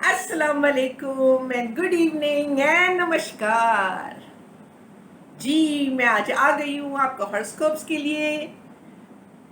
अस्सलाम वालेकुम and good evening and नमस्कार जी। मैं आज आ गई हूँ आपको हॉरोस्कोप्स के लिए,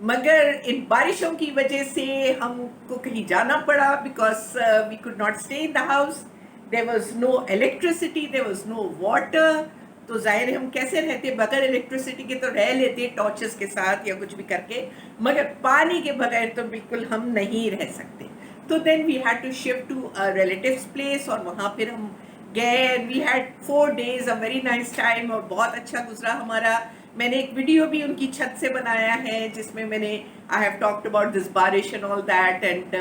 मगर इन बारिशों की वजह से हमको कहीं जाना पड़ा because we could not stay in the house. There was no electricity, there was no water. तो जाहिर है हम कैसे रहते बगैर इलेक्ट्रिसिटी के, तो रह लेते टॉर्चेस के साथ या कुछ भी करके, मगर पानी के बगैर तो बिल्कुल हम नहीं रह सकते। तो then we had to shift to a relative's place और वहाँ फिर हम गए। We had 4 days a very nice time और बहुत अच्छा गुजरा हमारा। मैंने एक वीडियो भी उनकी छत से बनाया है जिसमें मैंने I have talked about this बारिश एंड ऑल दैट, एंड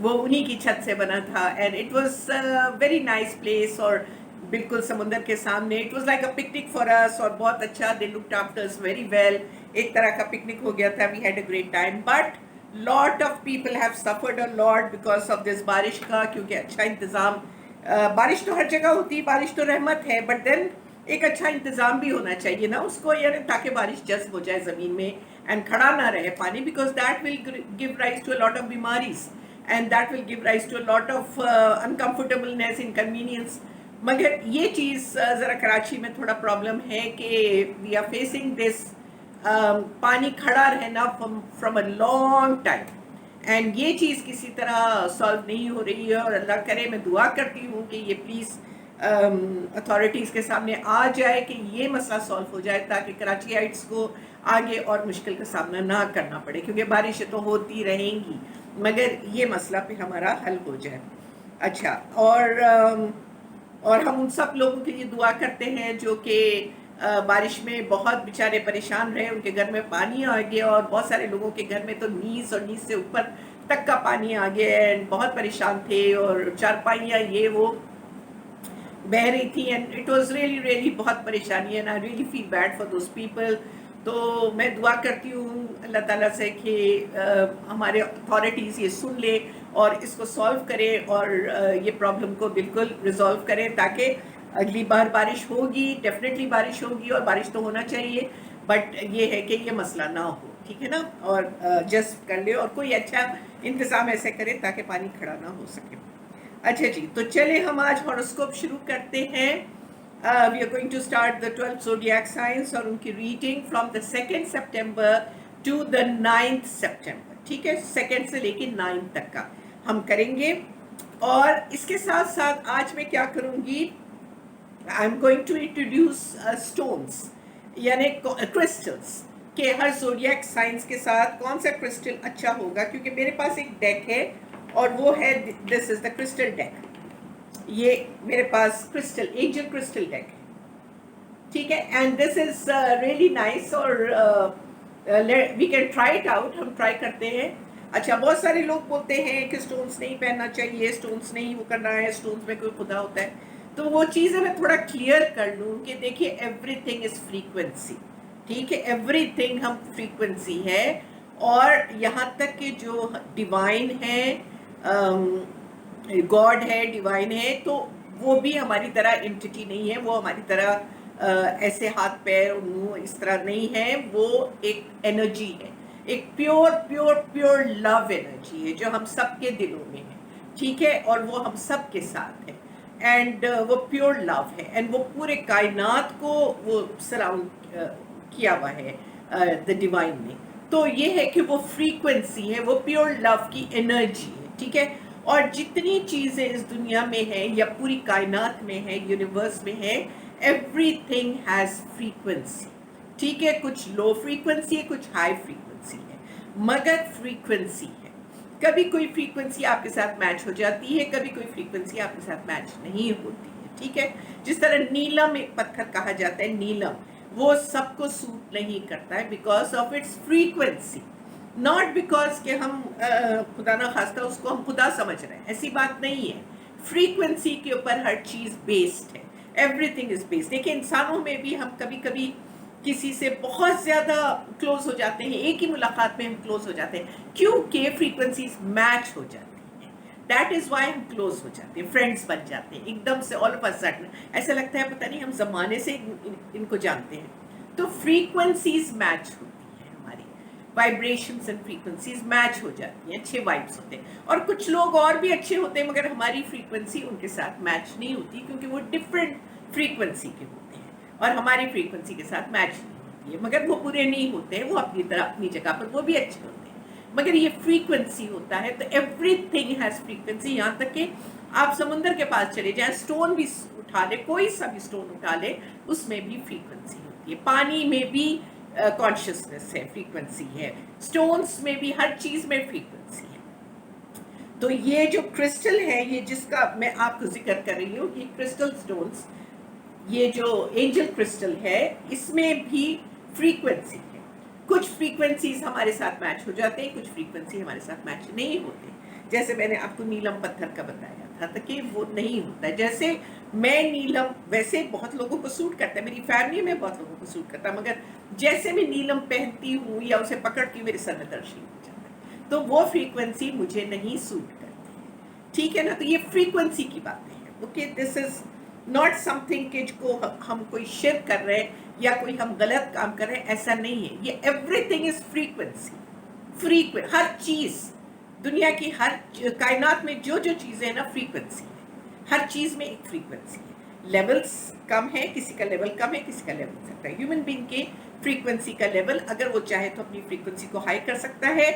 वो उन्हीं की छत से बना था and it was very nice place और बिल्कुल समुंदर के सामने। It was like a picnic for us और बहुत अच्छा, they looked after us very well. एक तरह का पिकनिक हो गया था। We had a great time, but lot of people have suffered a lot because of this बारिश का, क्योंकि अच्छा इंतज़ाम बारिश तो हर जगह होती है, बारिश तो रहमत है, बट देन एक अच्छा इंतज़ाम भी होना चाहिए ना उसको, यानी ताकि बारिश जज्ब हो जाए ज़मीन में एंड खड़ा ना रहे पानी, because that will give rise to a lot of बीमारीज and that will give rise to a lot of uncomfortableness, inconvenience. मगर ये चीज़ ज़रा कराची में थोड़ा प्रॉब्लम है कि वी आर फेसिंग दिस पानी खड़ा रहना from a long time, and ये चीज़ किसी तरह सॉल्व नहीं हो रही है। और अल्लाह करे, मैं दुआ करती हूँ कि ये प्लीज़ अथॉरिटीज़ के सामने आ जाए कि ये मसला सॉल्व हो जाए, ताकि कराचीइट्स को आगे और मुश्किल का सामना ना करना पड़े, क्योंकि बारिशें तो होती रहेंगी, मगर ये मसला फिर हमारा हल हो जाए। अच्छा, और हम उन सब लोगों के लिए दुआ करते हैं जो कि बारिश में बहुत बेचारे परेशान रहे, उनके घर में पानी आ गया और बहुत सारे लोगों के घर में तो नीस और नीस से ऊपर तक का पानी आ गया एंड बहुत परेशान थे और चारपाइयाँ ये वो बह रही थी and it was really really बहुत परेशानी and I really feel bad for those people. तो मैं दुआ करती हूँ अल्लाह ताला से कि हमारे अथॉरिटीज़ ये सुन ले और इसको सॉल्व करे और ये प्रॉब्लम को बिल्कुल रिजॉल्व करें, ताकि अगली बार बारिश होगी, डेफिनेटली बारिश होगी और बारिश तो होना चाहिए, बट ये है कि ये मसला ना हो, ठीक है ना, और जस्ट कर ले और कोई अच्छा इंतज़ाम ऐसे करे ताकि पानी खड़ा ना हो सके। अच्छा जी, तो चले हम आज हॉरोस्कोप शुरू करते हैं। We are going to start the 12th zodiac signs और उनकी reading from the 2nd September to the 9th September, ठीक है, 2nd से लेके 9th तक का हम करेंगे। और इसके साथ साथ आज मैं क्या करूंगी, I am going to introduce stones यानी क्रिस्टल्स के हर जोडियक साइंस के साथ कौन सा क्रिस्टल अच्छा होगा, क्योंकि मेरे पास एक डेक है और वो है, this is the crystal deck. ये मेरे पास क्रिस्टल एंजल क्रिस्टल डेक है, ठीक है, and this is really nice और we can try it out, हम ट्राई करते हैं। अच्छा, बहुत सारे लोग बोलते हैं कि स्टोन्स नहीं पहनना चाहिए, स्टोन्स नहीं वो करना है, स्टोन्स में कोई खुदा होता है, तो वो चीज़ें मैं थोड़ा क्लियर कर लूँ कि देखिए एवरीथिंग इज फ्रीक्वेंसी, ठीक है, एवरीथिंग हम फ्रीक्वेंसी है। और यहाँ तक कि जो डिवाइन है, गॉड है, डिवाइन है, तो वो भी हमारी तरह एंटिटी नहीं है, वो हमारी तरह ऐसे हाथ पैर और मुंह इस तरह नहीं है, वो एक एनर्जी है, एक pure pure pure love energy है जो हम सबके दिलों में है, ठीक है, और वो हम सब के साथ है एंड वो प्योर लव है एंड वो पूरे कायनात को वो सराउंड किया हुआ है द डिवाइन ने। तो ये है कि वो फ्रीक्वेंसी है, वो प्योर लव की एनर्जी है, ठीक है। और जितनी चीज़ें इस दुनिया में है या पूरी कायनात में है, यूनिवर्स में है, एवरीथिंग हैज़ फ्रीक्वेंसी, ठीक है, कुछ लो फ्रीक्वेंसी है, कुछ हाई फ्रीक्वेंसी है, मगर फ्रीक्वेंसी है। कभी कोई फ्रीक्वेंसी आपके साथ मैच हो जाती है, कभी कोई फ्रीक्वेंसी आपके साथ मैच नहीं होती है, ठीक है। जिस तरह नीलम एक पत्थर कहा जाता है, नीलम, वो सबको सूट नहीं करता है because of its frequency, not because कि हम खुदा ना खास्ता उसको हम खुदा समझ रहे हैं, ऐसी बात नहीं है। फ्रीक्वेंसी के ऊपर हर चीज़ बेस्ड है, एवरीथिंग इज बेस्ड। देखिए, इंसानों में भी हम कभी कभी किसी से बहुत ज़्यादा क्लोज हो जाते हैं, एक ही मुलाकात में हम क्लोज हो जाते हैं क्योंकि फ्रीक्वेंसीज मैच हो जाती हैं, दैट इज़ वाई हम क्लोज हो जाते हैं, फ्रेंड्स बन जाते हैं एकदम से, ऑल ऑफ अ सडन ऐसा लगता है पता नहीं हम ज़माने से इनको जानते हैं। तो फ्रीक्वेंसीज मैच होती हैं हमारी, वाइब्रेशंस एंड फ्रीक्वेंसीज मैच हो जाती हैं, अच्छे वाइब्स होते हैं। और कुछ लोग और भी अच्छे होते हैं मगर हमारी फ्रीक्वेंसी उनके साथ मैच नहीं होती क्योंकि वो डिफरेंट फ्रीक्वेंसी के होते हैं और हमारी फ्रीक्वेंसी के साथ मैच नहीं होती है। मगर वो बुरे नहीं होते हैं, वो अपनी तरह अपनी जगह पर वो भी अच्छे होते हैं। मगर ये फ्रीक्वेंसी होता है, तो एवरीथिंग हैज़ फ्रीक्वेंसी। यहाँ तक कि आप समुंदर के पास चले जाएं, स्टोन भी उठा ले, कोई सा भी स्टोन उठा ले, उसमें भी फ्रीक्वेंसी होती है। पानी में भी कॉन्शियसनेस है, फ्रीक्वेंसी है। स्टोन्स में भी, हर चीज में फ्रीक्वेंसी है। तो ये जो क्रिस्टल है, ये जिसका मैं आपको जिक्र कर रही हूँ, ये क्रिस्टल स्टोन्स, ये जो एंजल क्रिस्टल है, इसमें भी फ्रीक्वेंसी है। कुछ फ्रीक्वेंसीज हमारे साथ मैच हो जाते हैं, कुछ फ्रीक्वेंसी हमारे साथ मैच नहीं होते। जैसे मैंने आपको नीलम पत्थर का बताया था, तो कि वो नहीं होता है। जैसे मैं नीलम, वैसे बहुत लोगों को सूट करता है, मेरी फैमिली में बहुत लोगों को सूट करता है, मगर जैसे मैं नीलम पहनती हूँ या उसे पकड़ती हूँ, मेरे सर में दर्द शुरू हो जाता है, तो वो फ्रीक्वेंसी मुझे नहीं सूट करती है। ठीक है ना? तो ये फ्रीक्वेंसी की बातें हैं। Okay, this is not something कि को हम कोई शिर्क कर रहे हैं या कोई हम गलत काम कर रहे हैं, ऐसा नहीं है। ये एवरीथिंग इज फ्रीक्वेंसी। हर चीज, दुनिया की हर कायनात में जो जो चीजें हैं ना, फ्रीक्वेंसी है। हर चीज में एक फ्रीक्वेंसी है। लेवल्स कम है, किसी का लेवल कम है, किसी का लेवल सकता है। ह्यूमन बीइंग के फ्रीक्वेंसी का लेवल, अगर वो चाहे तो अपनी फ्रीक्वेंसी को हाई कर सकता है,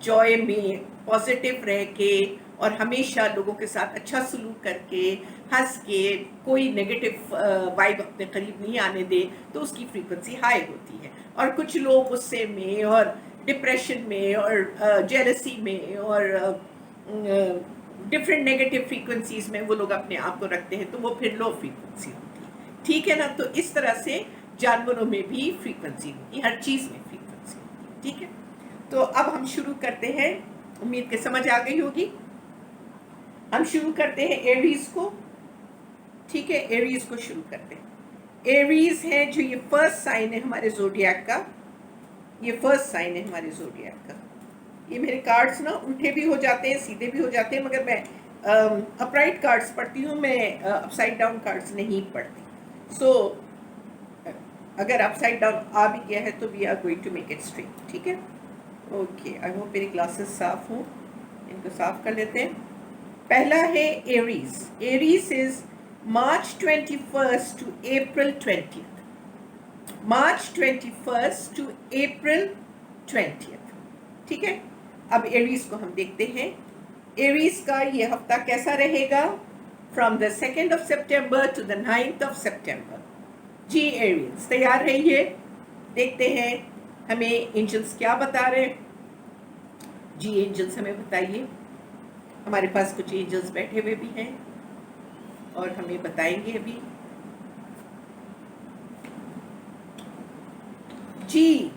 जॉय में पॉजिटिव रह के और हमेशा लोगों के साथ अच्छा सलूक करके, हंस के, कोई नेगेटिव वाइब अपने करीब नहीं आने दे, तो उसकी फ्रीक्वेंसी हाई होती है। और कुछ लोग गुस्से में और डिप्रेशन में और जेलसी में और डिफरेंट नेगेटिव फ्रीक्वेंसीज में वो लोग अपने आप को रखते हैं, तो वो फिर लो फ्रीक्वेंसी होती है। ठीक है ना? तो इस तरह से जानवरों में भी फ्रीक्वेंसी होती है, हर चीज में फ्रीक्वेंसी होती है। ठीक है? तो अब हम शुरू करते हैं। उम्मीद के समझ आ गई होगी। हम शुरू करते हैं एरीज को। ठीक है, एरीज को शुरू करते हैं। एरीज है जो ये फर्स्ट साइन है हमारे ज़ोडिएक का। ये फर्स्ट साइन है हमारे ज़ोडिएक का। ये मेरे कार्ड्स ना उल्टे भी हो जाते हैं, सीधे भी हो जाते हैं, मगर मैं अपराइट कार्ड्स पढ़ती हूँ, मैं अपसाइड डाउन कार्ड्स नहीं पढ़ती। सो अगर अपसाइड डाउन आ भी गया है तो we are going to make it straight. ठीक है? ओके, आई होप मेरी ग्लासेस साफ हों। इनको साफ कर लेते हैं। पहला है Aries. Aries is March 21st to April 20th। March 21st to April 20th। ठीक है? अब एरीज को हम देखते हैं। एरीज का ये हफ्ता कैसा रहेगा? From the 2nd of September to the 9th of September। जी एरीज, तैयार रहिए। देखते हैं हमें एंजल्स क्या बता रहे हैं। जी एंजल्स हमें बताइए। हमारे पास कुछ एंजल्स बैठे हुए भी हैं और हमें बताएंगे अभी। जी,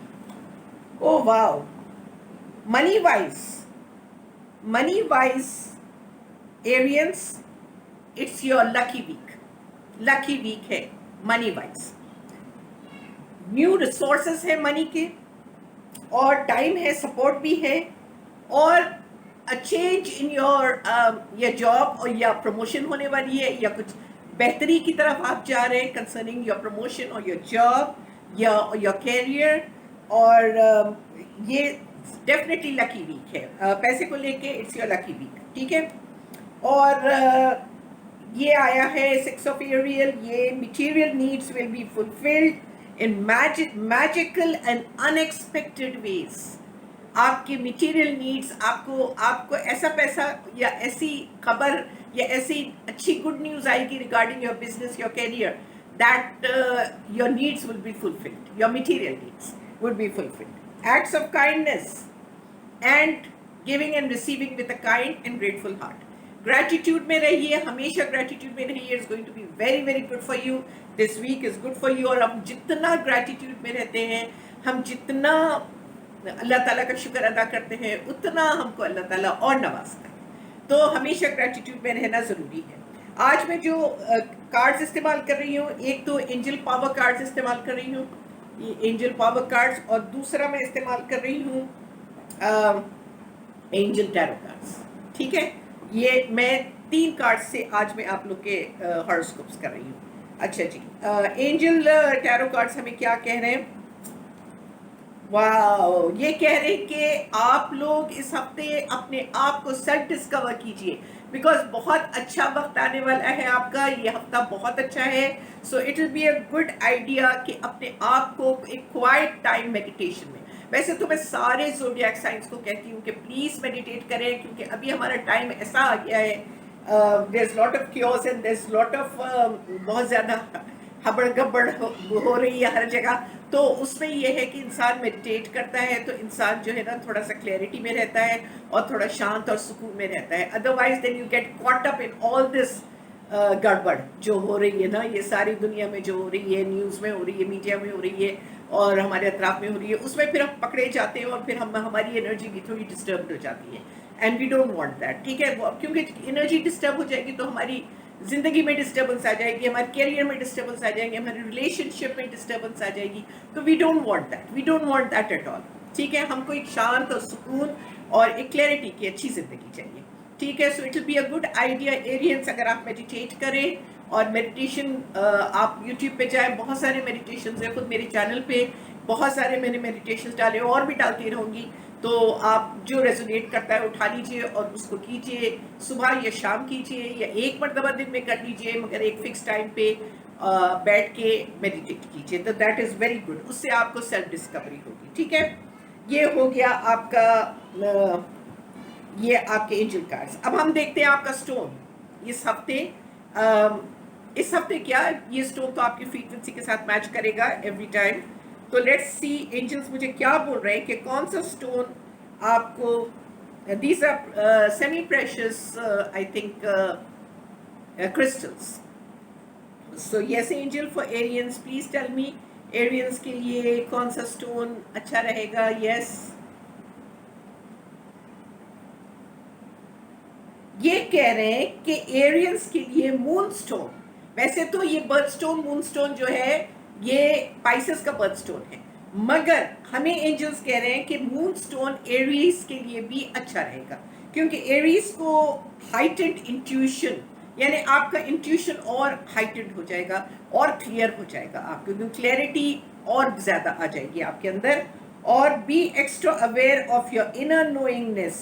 oh wow, money wise Arians, it's your lucky week है मनी वाइज। न्यू रिसोर्सेस है मनी के, और टाइम है, सपोर्ट भी है, और a change in your job और या प्रमोशन होने वाली है, या कुछ बेहतरी की तरफ आप जा रहे हैं कंसर्निंग योर प्रमोशन और योर जॉब या योर कैरियर। और ये डेफिनेटली लकी वीक है। पैसे को लेके इट्स योर लकी वीक। ठीक है? और ये आया है 6 of Ariel। ये material needs will be fulfilled in magical and unexpected ways. आपके मटेरियल नीड्स, आपको ऐसा पैसा या ऐसी खबर या ऐसी अच्छी गुड न्यूज़ आएगी regarding your business, your career, that your needs will be fulfilled, your material needs will be fulfilled. Acts of kindness and giving and receiving with a kind and grateful heart. Gratitude में रहिए, हमेशा gratitude में रहिए। It's going to be very very good for you. This week is good for you. और हम जितना gratitude में रहते हैं, हम जितना अल्लाह ताला का शुक्र अदा करते हैं, उतना हमको अल्लाह ताला और नवाजता है। तो हमेशा ग्रेटिट्यूड में रहना ज़रूरी है। आज मैं जो कार्ड्स इस्तेमाल कर रही हूँ, एक तो एंजल पावर कार्ड्स इस्तेमाल कर रही हूँ, ये एंजल पावर कार्ड्स, और दूसरा मैं इस्तेमाल कर रही हूँ एंजल टैरो कार्ड्स। ठीक है? ये मैं 3 कार्ड्स से आज मैं आप लोग के हॉरोस्कोप्स कर रही हूँ। अच्छा जी, एंजल टैरो कार्ड्स हमें क्या कह रहे हैं? वाओ, ये कह रहे कि आप लोग इस हफ्ते अपने आप को सेल्फ डिस्कवर कीजिए, बिकॉज बहुत अच्छा वक्त आने वाला है आपका, ये हफ्ता बहुत अच्छा है। So it will be a good idea कि अपने आप को एक क्वाइट टाइम मेडिटेशन में, वैसे तो मैं सारे ज़ोडिएक साइंस को कहती हूँ कि प्लीज मेडिटेट करें, क्योंकि अभी हमारा टाइम ऐसा आ गया है, there is lot of cures and there is lot of बहुत ज्यादा हबड़ गब्बड़ हो रही है हर जगह। तो उसमें यह है कि इंसान मेडिटेट करता है तो इंसान जो है ना थोड़ा सा क्लैरिटी में रहता है और थोड़ा शांत और सुकून में रहता है। Otherwise then you get caught up in all this गड़बड़ जो हो रही है ना, ये सारी दुनिया में जो हो रही है, न्यूज़ में हो रही है, मीडिया में हो रही है और हमारे अतराफ में हो रही है, उसमें फिर हम पकड़े जाते हैं और फिर हम हमारी एनर्जी भी थोड़ी डिस्टर्ब हो जाती है। And we don't want that, ठीक है। क्योंकि एनर्जी डिस्टर्ब हो जाएगी तो हमारी जिंदगी में डिस्टर्बेंस आ जाएगी, हमारे कैरियर में डिस्टर्बेंस आ जाएंगे, हमारे रिलेशनशिप में डिस्टर्बेंस आ जाएगी। तो we don't want that, we don't want that at all, ठीक है। हमको एक शांत और सुकून और एक क्लैरिटी की अच्छी जिंदगी चाहिए, ठीक है। So it will be a good idea Aryans, अगर आप मेडिटेट करें और मेडिटेशन आप यूट्यूब पे जाएं, बहुत सारे मेडिटेशन है, खुद मेरे चैनल पे बहुत सारे मैंने मेडिटेशन डाले और भी डालती रहूंगी। तो आप जो रेजोनेट करता है उठा लीजिए और उसको कीजिए, सुबह या शाम कीजिए या एक मरतबा दिन में कर लीजिए, मगर एक फिक्स टाइम पे बैठ के मेडिटेट कीजिए, तो दैट इज़ वेरी गुड। उससे आपको सेल्फ डिस्कवरी होगी, ठीक है। ये हो गया आपका ये आपके एंजल कार्ड्स। अब हम देखते हैं आपका स्टोन इस हफ्ते। इस हफ्ते क्या, ये स्टोन तो आपकी फ्रीक्वेंसी के साथ मैच करेगा एवरी टाइम। तो लेट्स सी एंजल्स मुझे क्या बोल रहे हैं कि कौन सा स्टोन आपको, these are semi precious I think crystals. So yes angel for Arians, please tell me Arians के लिए कौन सा स्टोन अच्छा रहेगा। यस, ये कह रहे हैं कि एरियंस के लिए मून स्टोन, वैसे तो ये बर्थ स्टोन मून स्टोन जो है ये पाइसेस का बर्थ स्टोन है, मगर हमें एंजल्स कह रहे हैं कि मून स्टोन एरीज के लिए भी अच्छा रहेगा, क्योंकि एरीज को हाइटेंड इंट्यूशन, यानी आपका इंट्यूशन और हाइटेंड हो जाएगा और क्लियर हो जाएगा, आपको क्लैरिटी और ज्यादा आ जाएगी आपके अंदर। और be extra aware of your inner knowingness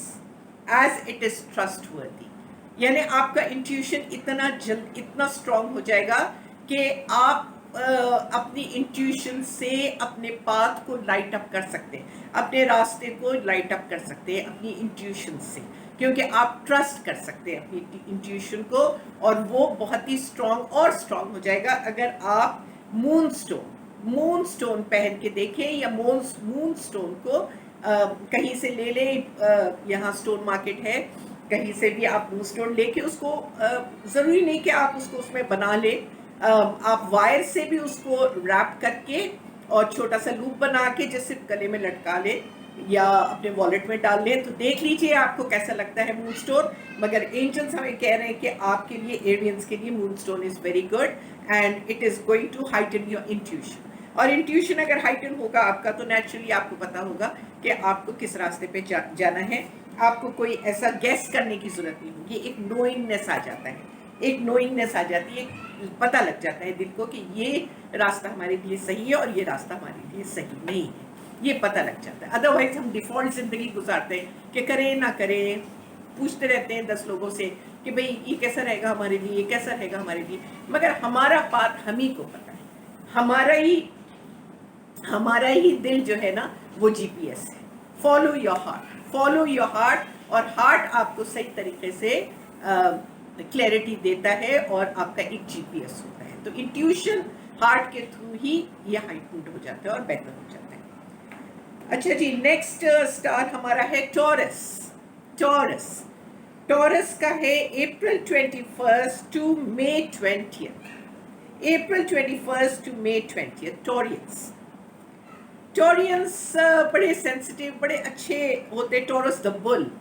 as it is trustworthy, यानी आपका इंट्यूशन इतना जल्द इतना स्ट्रांग हो जाएगा कि आप अपनी इंट्यूशन से अपने पाथ को लाइट अप कर सकते हैं, अपने रास्ते को लाइट अप कर सकते हैं अपनी इंट्यूशन से, क्योंकि आप ट्रस्ट कर सकते हैं अपनी इंट्यूशन को, और वो बहुत ही स्ट्रांग और स्ट्रांग हो जाएगा अगर आप मून स्टोन पहन के देखें, या मून स्टोन को कहीं से ले लें। यहाँ स्टोन मार्केट है, कहीं से भी आप मून स्टोन लेके उसको, ज़रूरी नहीं कि आप उसको उसमें बना लें, आप वायर से भी उसको रैप करके और छोटा सा लूप बना के जैसे गले में लटका लें या अपने वॉलेट में डाल लें, तो देख लीजिए आपको कैसा लगता है मून स्टोन। मगर एंजल्स हमें कह रहे हैं कि आपके लिए, एरियंस के लिए moon stone is very good and it is going to heighten your intuition. और इंट्यूशन अगर हाइटन होगा आपका तो नेचुरली आपको पता होगा कि आपको किस रास्ते पे जाना है, आपको कोई ऐसा गैस करने की जरूरत नहीं होगी, एक नोइंगनेस आ जाता है, एक नोइंगनेस आ जाती है, पता लग जाता है दिल को कि ये रास्ता हमारे लिए सही है और ये रास्ता हमारे लिए सही नहीं है, ये पता लग जाता है। अदरवाइज हम डिफॉल्ट जिंदगी गुजारते हैं कि करें ना करें, पूछते रहते हैं 10 लोगों से कि भाई ये कैसा रहेगा हमारे लिए, ये कैसा रहेगा हमारे लिए, मगर हमारा पाथ हम ही को पता है, हमारा ही दिल जो है ना वो जीपीएस है। फॉलो योर हार्ट, और हार्ट आपको सही तरीके से क्लैरिटी देता है और आपका एक जीपीएस होता है। तो इंट्यूशन हार्ट के थ्रू ही ये हाइटन्ड हो जाता है और बेहतर हो जाता है। अच्छा जी, नेक्स्ट स्टार हमारा है टॉरस का है अप्रैल 21 टू मई 20th, अप्रैल 21 टू मई 20th। टॉरियंस बड़े सेंसिटिव, बड़े अच्छे होते, टॉरस द बुल,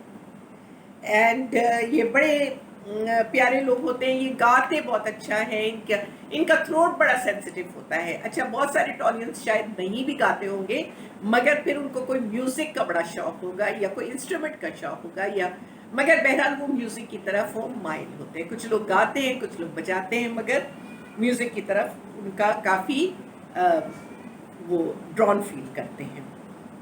एंड ये बड़े प्यारे लोग होते हैं, ये गाते बहुत अच्छा है, इनका थ्रोट बड़ा सेंसिटिव होता है। अच्छा, बहुत सारे टॉरियंस शायद नहीं भी गाते होंगे, मगर फिर उनको कोई म्यूजिक का बड़ा शौक होगा या कोई इंस्ट्रूमेंट का शौक होगा, या मगर बहरहाल वो म्यूजिक की तरफ वो माइल होते हैं। कुछ लोग गाते हैं, कुछ लोग बजाते हैं, मगर म्यूजिक की तरफ उनका काफ़ी वो ड्रॉन फील करते हैं।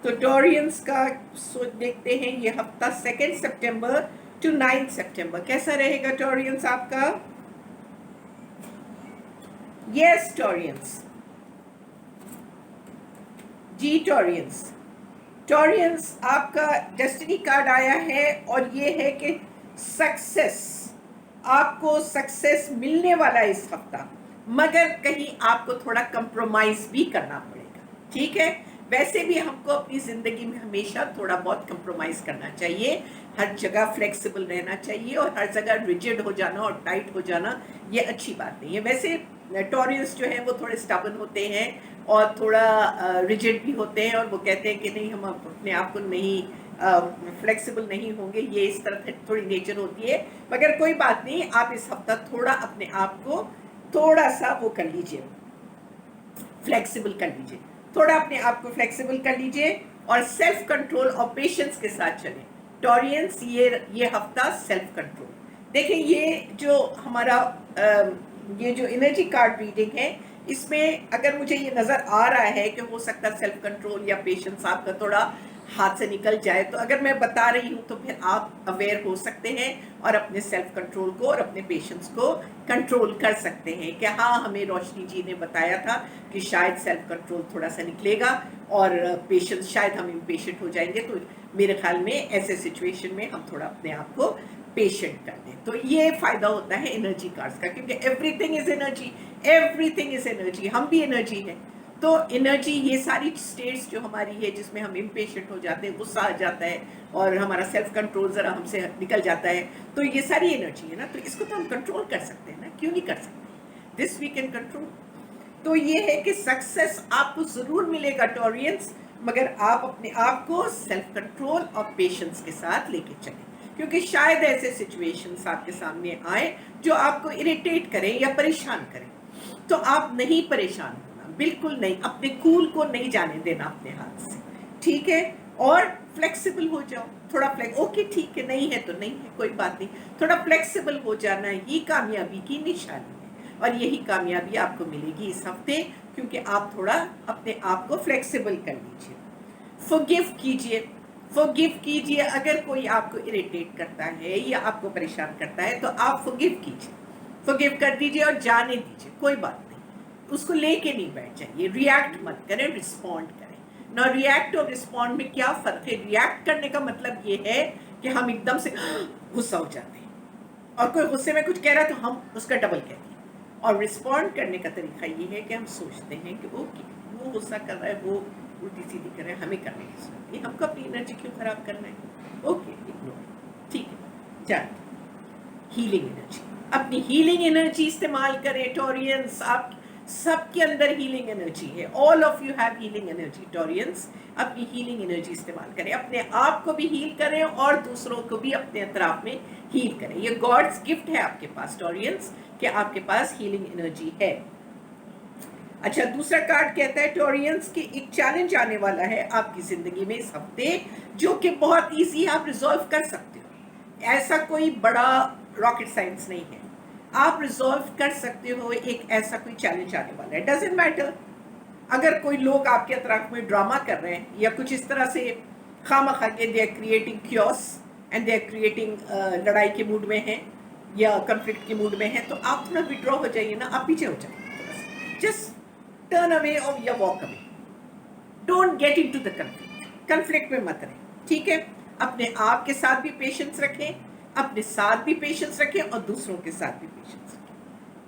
तो टॉरियंस का सोच देखते हैं ये हफ्ता 2 सितंबर टू 9 सितंबर कैसा रहेगा टॉरियंस आपका। यस टॉरियंस, जी टॉरियंस, टॉरियंस आपका डेस्टिनी कार्ड आया है और ये है कि सक्सेस, आपको सक्सेस मिलने वाला है इस हफ्ता, मगर कहीं आपको थोड़ा कंप्रोमाइज भी करना पड़ेगा, ठीक है। वैसे भी हमको अपनी जिंदगी में हमेशा थोड़ा बहुत कंप्रोमाइज करना चाहिए, हर जगह फ्लेक्सिबल रहना चाहिए और हर जगह रिजिड हो जाना और टाइट हो जाना ये अच्छी बात नहीं है। वैसे टॉरियंस जो है वो थोड़े स्टबन होते हैं और थोड़ा रिजिड भी होते हैं और वो कहते हैं कि नहीं हम अपने आप को नहीं फ्लेक्सिबल नहीं होंगे, ये इस तरह थोड़ी नेचर होती है। मगर कोई बात नहीं, आप इस हफ्ता थोड़ा अपने आप को थोड़ा सा वो कर लीजिए, फ्लेक्सिबल कर लीजिए, थोड़ा अपने आप को फ्लेक्सिबल कर लीजिए और सेल्फ कंट्रोल और पेशेंस के साथ चलें टॉरियंस। ये हफ्ता सेल्फ कंट्रोल देखें, ये जो हमारा ये जो एनर्जी कार्ड रीडिंग है इसमें अगर मुझे ये नजर आ रहा है कि हो सकता है सेल्फ कंट्रोल या पेशेंस आपका थोड़ा हाथ से निकल जाए, तो अगर मैं बता रही हूँ तो फिर आप अवेयर हो सकते हैं और अपने सेल्फ कंट्रोल को और अपने पेशेंस को कंट्रोल कर सकते हैं कि हाँ हमें रोशनी जी ने बताया था कि शायद सेल्फ कंट्रोल थोड़ा सा निकलेगा और पेशेंस शायद हम इम्पेशेंट हो जाएंगे। तो मेरे ख्याल में ऐसे सिचुएशन में हम थोड़ा अपने आप को पेशेंट कर दें, तो ये फायदा होता है एनर्जी कार्ड्स का, क्योंकि everything is energy, everything is energy, हम भी एनर्जी है। तो एनर्जी ये सारी स्टेट्स जो हमारी है जिसमें हम इम्पेशेंट हो जाते हैं, गुस्सा आ जाता है और हमारा सेल्फ कंट्रोल जरा हमसे निकल जाता है, तो ये सारी एनर्जी है ना, तो इसको तो हम कंट्रोल कर सकते हैं ना, क्यों नहीं कर सकते, दिस वी कैन कंट्रोल। तो ये है कि सक्सेस आपको जरूर मिलेगा टॉरियंस, मगर आप अपने आप को सेल्फ कंट्रोल और पेशेंस के साथ लेके चलें, क्योंकि शायद ऐसे सिचुएशंस आपके सामने आए जो आपको इरिटेट करें या परेशान करें, तो आप नहीं परेशान होना, बिल्कुल नहीं, अपने कूल को नहीं जाने देना अपने हाथ से, ठीक है। और फ्लेक्सिबल हो जाओ, थोड़ा ओके ठीक है, नहीं है तो नहीं है, कोई बात नहीं, थोड़ा फ्लेक्सिबल हो जाना ही कामयाबी की निशानी है और यही कामयाबी आपको मिलेगी इस हफ्ते, क्योंकि आप थोड़ा अपने आप को फ्लेक्सिबल कर लीजिए, फॉरगिव कीजिए, फॉरगिव कीजिए। अगर कोई आपको इरिटेट करता है या आपको परेशान करता है तो आप फॉरगिव कीजिए, फॉरगिव कर दीजिए और जाने दीजिए, कोई बात नहीं, उसको लेके नहीं बैठ जाइए, रिएक्ट मत करें, रिस्पॉन्ड करें ना। रिएक्ट और रिस्पॉन्ड में क्या फर्क है? रिएक्ट करने का मतलब ये है कि हम एकदम से गुस्सा हो जाते हैं और कोई गुस्से में कुछ कह रहा है तो हम उसका डबल कहते हैं, और रिस्पॉन्ड करने का तरीका ये है कि हम सोचते हैं कि ओके वो गुस्सा कर रहा है, वो उल्टी सीधी कर रहे हैं, हमें करने की जरूरत नहीं, हमको अपनी एनर्जी क्यों खराब करना है, ओके इग्नोर, ठीक है। जान हीलिंग एनर्जी, अपनी हीलिंग एनर्जी इस्तेमाल करें टॉरियंस, आप सबके अंदर हीलिंग एनर्जी है, all of you have healing energy Taureans, अपनी हीलिंग एनर्जी इस्तेमाल करें, अपने आप को भी हील करें और दूसरों को भी अपने अतराफ में हील करें। ये गॉड्स गिफ्ट है आपके पास टॉरियंस कि आपके पास हीलिंग एनर्जी है। अच्छा, दूसरा कार्ड कहता है टॉरियंस कि एक चैलेंज आने वाला है आपकी जिंदगी में इस हफ्ते, जो कि बहुत इजी आप रिजॉल्व कर सकते हो, ऐसा कोई बड़ा रॉकेट साइंस नहीं है, आप रिजॉल्व कर सकते हो। एक ऐसा कोई चैलेंज आने वाला है, डजंट मैटर अगर कोई लोग आपके अतराफ में ड्रामा कर रहे हैं या कुछ इस तरह से खामखा के they are creating chaos and they are creating लड़ाई के मूड में हैं या कॉन्फ्लिक्ट के मूड में हैं, तो आप थोड़ा विड्रॉ हो जाइए ना, आप पीछे हो जाइए, जस्ट टर्न अवे और या walk away, don't get into the conflict, conflict में मत रहें, ठीक है। अपने आप के साथ भी पेशेंस रखें, अपने साथ भी पेशेंस रखें और दूसरों के साथ भी पेशेंस रखें,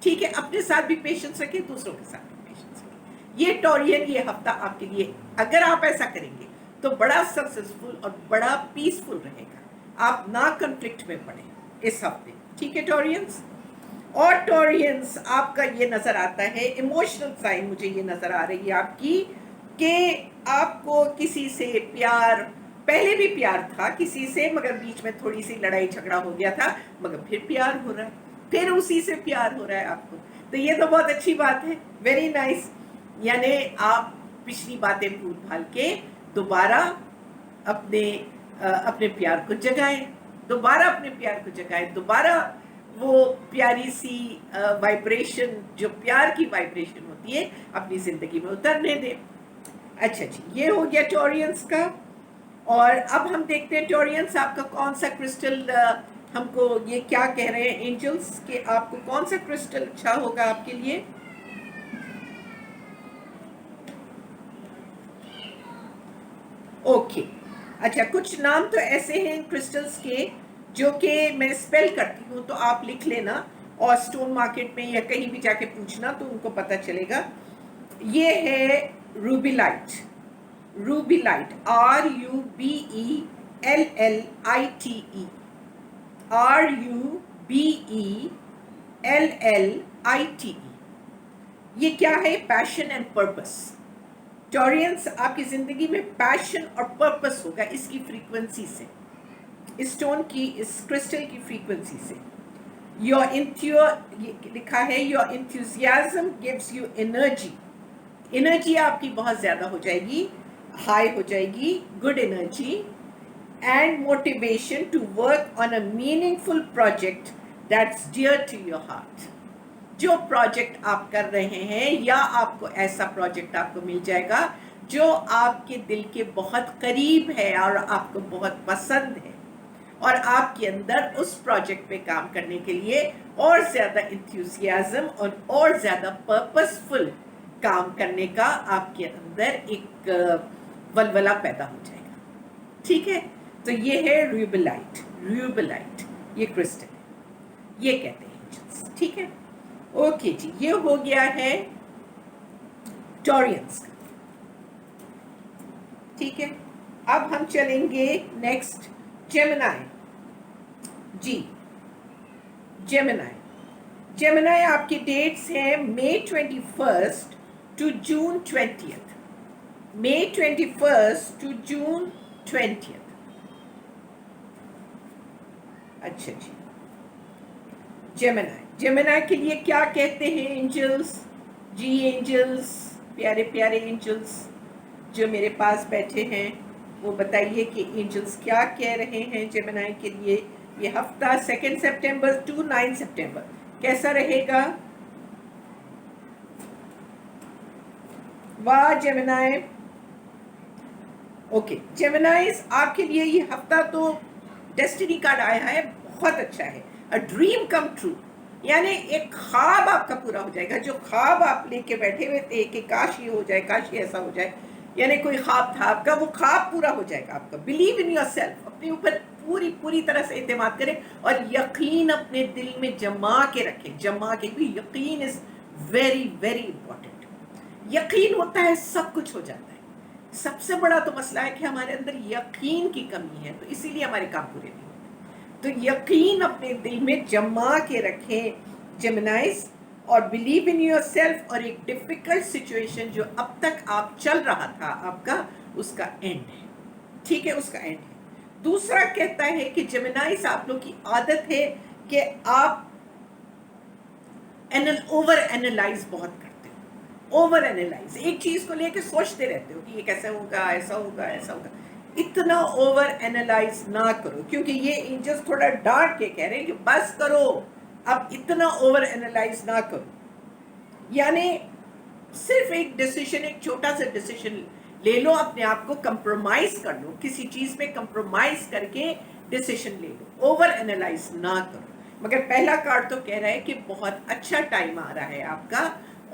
ठीक है, अपने साथ भी पेशेंस रखें, दूसरों के साथ भी पेशेंस रखें। ये टॉरियन ये हफ्ता आपके लिए, अगर आप ऐसा करेंगे तो बड़ा सक्सेसफुल और बड़ा पीसफुल रहेगा, आप ना कॉन्फ्लिक्ट में पड़े इस हफ्ते, ठीक है टॉरियंस। और टॉरियंस आपका ये नजर आता है, इमोशनल साइन मुझे ये नजर आ रही है आपकी कि आपको किसी से प्यार, पहले भी प्यार था किसी से, मगर बीच में थोड़ी सी लड़ाई झगड़ा हो गया था, मगर फिर प्यार हो रहा है, फिर उसी से प्यार हो रहा है आपको, तो ये तो बहुत अच्छी बात है, वेरी नाइस। यानी आप पिछली बातें भूल भाल के दोबारा अपने प्यार को जगाएं, दोबारा अपने प्यार को जगाएं, दोबारा वो प्यारी सी वाइब्रेशन, जो प्यार की वाइब्रेशन होती है, अपनी जिंदगी में उतरने दें। अच्छा जी, ये हो गया टॉरियंस का। और अब हम देखते हैं टॉरियंस आपका कौन सा क्रिस्टल, हमको ये क्या कह रहे हैं एंजल्स के, आपको कौन सा क्रिस्टल अच्छा होगा आपके लिए। ओके, अच्छा कुछ नाम तो ऐसे हैं क्रिस्टल्स के जो कि मैं स्पेल करती हूँ, तो आप लिख लेना और स्टोन मार्केट में या कहीं भी जाके पूछना तो उनको पता चलेगा। ये है रूबिलाइट, रूबिलाइट, RUBELLITE, RUBELLITE। ये क्या है, पैशन एंड पर्पस। टॉरियंस आपकी जिंदगी में पैशन और पर्पस होगा इसकी फ्रीक्वेंसी से, इस स्टोन की, इस क्रिस्टल की फ्रीक्वेंसी से। योर लिखा है your enthusiasm gives you energy, energy आपकी बहुत ज्यादा हो जाएगी, हाई हो जाएगी, good energy and motivation to work on a meaningful project that's dear to your heart. जो प्रोजेक्ट आप कर रहे हैं या आपको ऐसा प्रोजेक्ट आपको मिल जाएगा जो आपके दिल के बहुत करीब है और आपको बहुत पसंद है, और आपके अंदर उस प्रोजेक्ट पे काम करने के लिए और ज़्यादा इंथ्यूसियाज्म और ज़्यादा पर्पसफुल काम करने का आपके अंदर एक वलवला पैदा हो जाएगा। ठीक है, तो ये है रूबिलाइट, रूबिलाइट ये क्रिस्टल है, ये कहते हैं एंजल्स। ठीक है, ओके जी, ये हो गया है टॉरियंस का। ठीक है, अब हम चलेंगे नेक्स्ट जेमिनाई जी। जेमिनाई, जेमिनाई आपकी डेट्स हैं मई 21 to June 20, May 21 to June 20। अच्छा जी, जेमिनाई, जेमिनाई के लिए क्या कहते हैं एंजल्स जी। एंजल्स, प्यारे प्यारे एंजल्स जो मेरे पास बैठे हैं, वो बताइए कि एंजल्स क्या कह रहे हैं जेमिनाई के लिए। ये हफ्ता 2 सितंबर टू 9 सितंबर कैसा रहेगा। वाह जेमिनाई, ओके जेमिनाइज आपके लिए ये हफ्ता तो डेस्टिनी कार्ड आया है, बहुत अच्छा है। अ ड्रीम कम ट्रू, यानी एक ख्वाब आपका पूरा हो जाएगा। जो ख्वाब आप लेके बैठे हुए थे कि काश ये हो जाए, काश ये ऐसा हो जाए, यानी कोई ख्वाब था आपका, वो ख्वाब पूरा हो जाएगा आपका। बिलीव इन योर सेल्फ, अपने ऊपर पूरी पूरी तरह से एतमाद करें और यकीन अपने दिल में जमा के रखें, जमा के, क्योंकि यकीन इज वेरी वेरी इंपॉर्टेंट। यकीन होता है सब कुछ हो जाता है। सबसे बड़ा तो मसला है कि हमारे अंदर यकीन की कमी है, तो इसीलिए हमारे काम पूरे नहीं होते। तो यकीन अपने दिल में जमा के रखें जेमिनाइज, और बिलीव इन योर सेल्फ, और एक डिफिकल्ट सिचुएशन जो अब तक आप चल रहा था आपका, उसका एंड है। ठीक है, उसका एंड है। दूसरा कहता है कि जेमिनाइज आप लोग की आदत है कि आप ओवर एनालाइज बहुत करते हो, ओवर एनालाइज, एक चीज को लेकर सोचते रहते हो कि ये कैसे होगा, ऐसा होगा, ऐसा होगा। इतना ओवर एनालाइज ना करो, क्योंकि ये एंजल्स थोड़ा डांट के कह रहे हैं कि बस करो, अब इतना ओवर एनालाइज ना करो। यानी सिर्फ एक डिसीजन, एक छोटा सा डिसीजन ले लो, अपने आप को कंप्रोमाइज कर लो, किसी चीज में कंप्रोमाइज करके डिसीजन ले लो, ओवर एनालाइज ना करो। मगर पहला कार्ड तो कह रहा है कि बहुत अच्छा टाइम आ रहा है आपका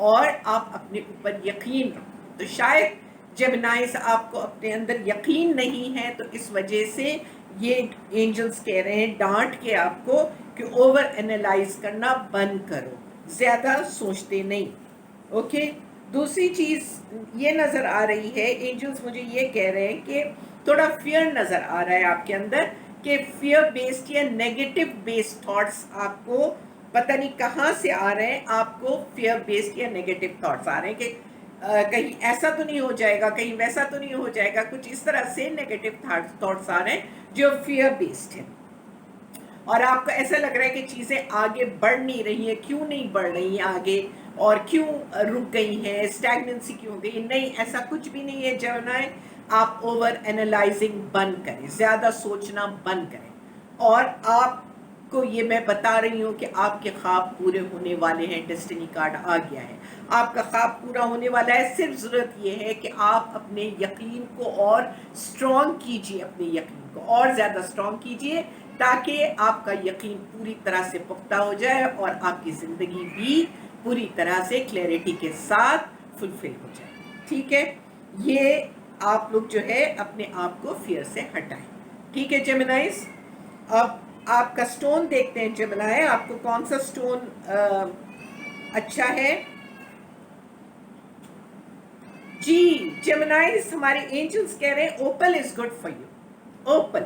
और आप अपने ऊपर यकीन रखो। तो शायद जेमिनाइज आपको अपने अंदर यकीन नहीं है, तो इस वजह से ये एंजल्स कह रहे हैं डांट के आपको कि ओवर एनालाइज करना बंद करो, ज्यादा सोचते नहीं। ओके, दूसरी चीज ये नजर आ रही है, एंजल्स मुझे ये कह रहे हैं कि थोड़ा फियर नजर आ रहा है आपके अंदर, कि फियर बेस्ड या नेगेटिव बेस्ड थॉट्स आपको पता नहीं कहाँ से आ रहे हैं। आपको फियर बेस्ड या नेगेटिव थॉट्स आ रहे हैं कि कहीं ऐसा तो नहीं हो जाएगा, कहीं वैसा तो नहीं हो जाएगा, कुछ इस तरह से नेगेटिव थॉट्स आ रहे हैं जो फियर बेस्ड है। और आपको ऐसा लग रहा है कि चीज़ें आगे बढ़ नहीं रही हैं, क्यों नहीं बढ़ रही हैं आगे, और क्यों रुक गई हैं, स्टैग्नेंसी क्यों हो गई। नहीं, ऐसा कुछ भी नहीं है जेमिनी। आप ओवर एनालाइजिंग बंद करें, ज़्यादा सोचना बंद करें, और आप आपको ये मैं बता रही हूँ कि आपके ख्वाब पूरे होने वाले हैं। डेस्टिनी कार्ड आ गया है, आपका ख्वाब पूरा होने वाला है। सिर्फ ज़रूरत ये है कि आप अपने यकीन को और स्ट्रॉन्ग कीजिए, अपने यकीन को और ज़्यादा स्ट्रॉन्ग कीजिए, ताकि आपका यकीन पूरी तरह से पुख्ता हो जाए और आपकी ज़िंदगी भी पूरी तरह से क्लैरिटी के साथ फुलफिल हो जाए। ठीक है, ये आप लोग जो है अपने आप को फियर से हटाएं। ठीक है जेमिनाइज, अब आपका स्टोन देखते हैं। जेमिनाई, आपको कौन सा स्टोन अच्छा है? जी जेमिनाइज, हमारे एंजल्स कह रहे हैं ओपल इज गुड फॉर यू। ओपल,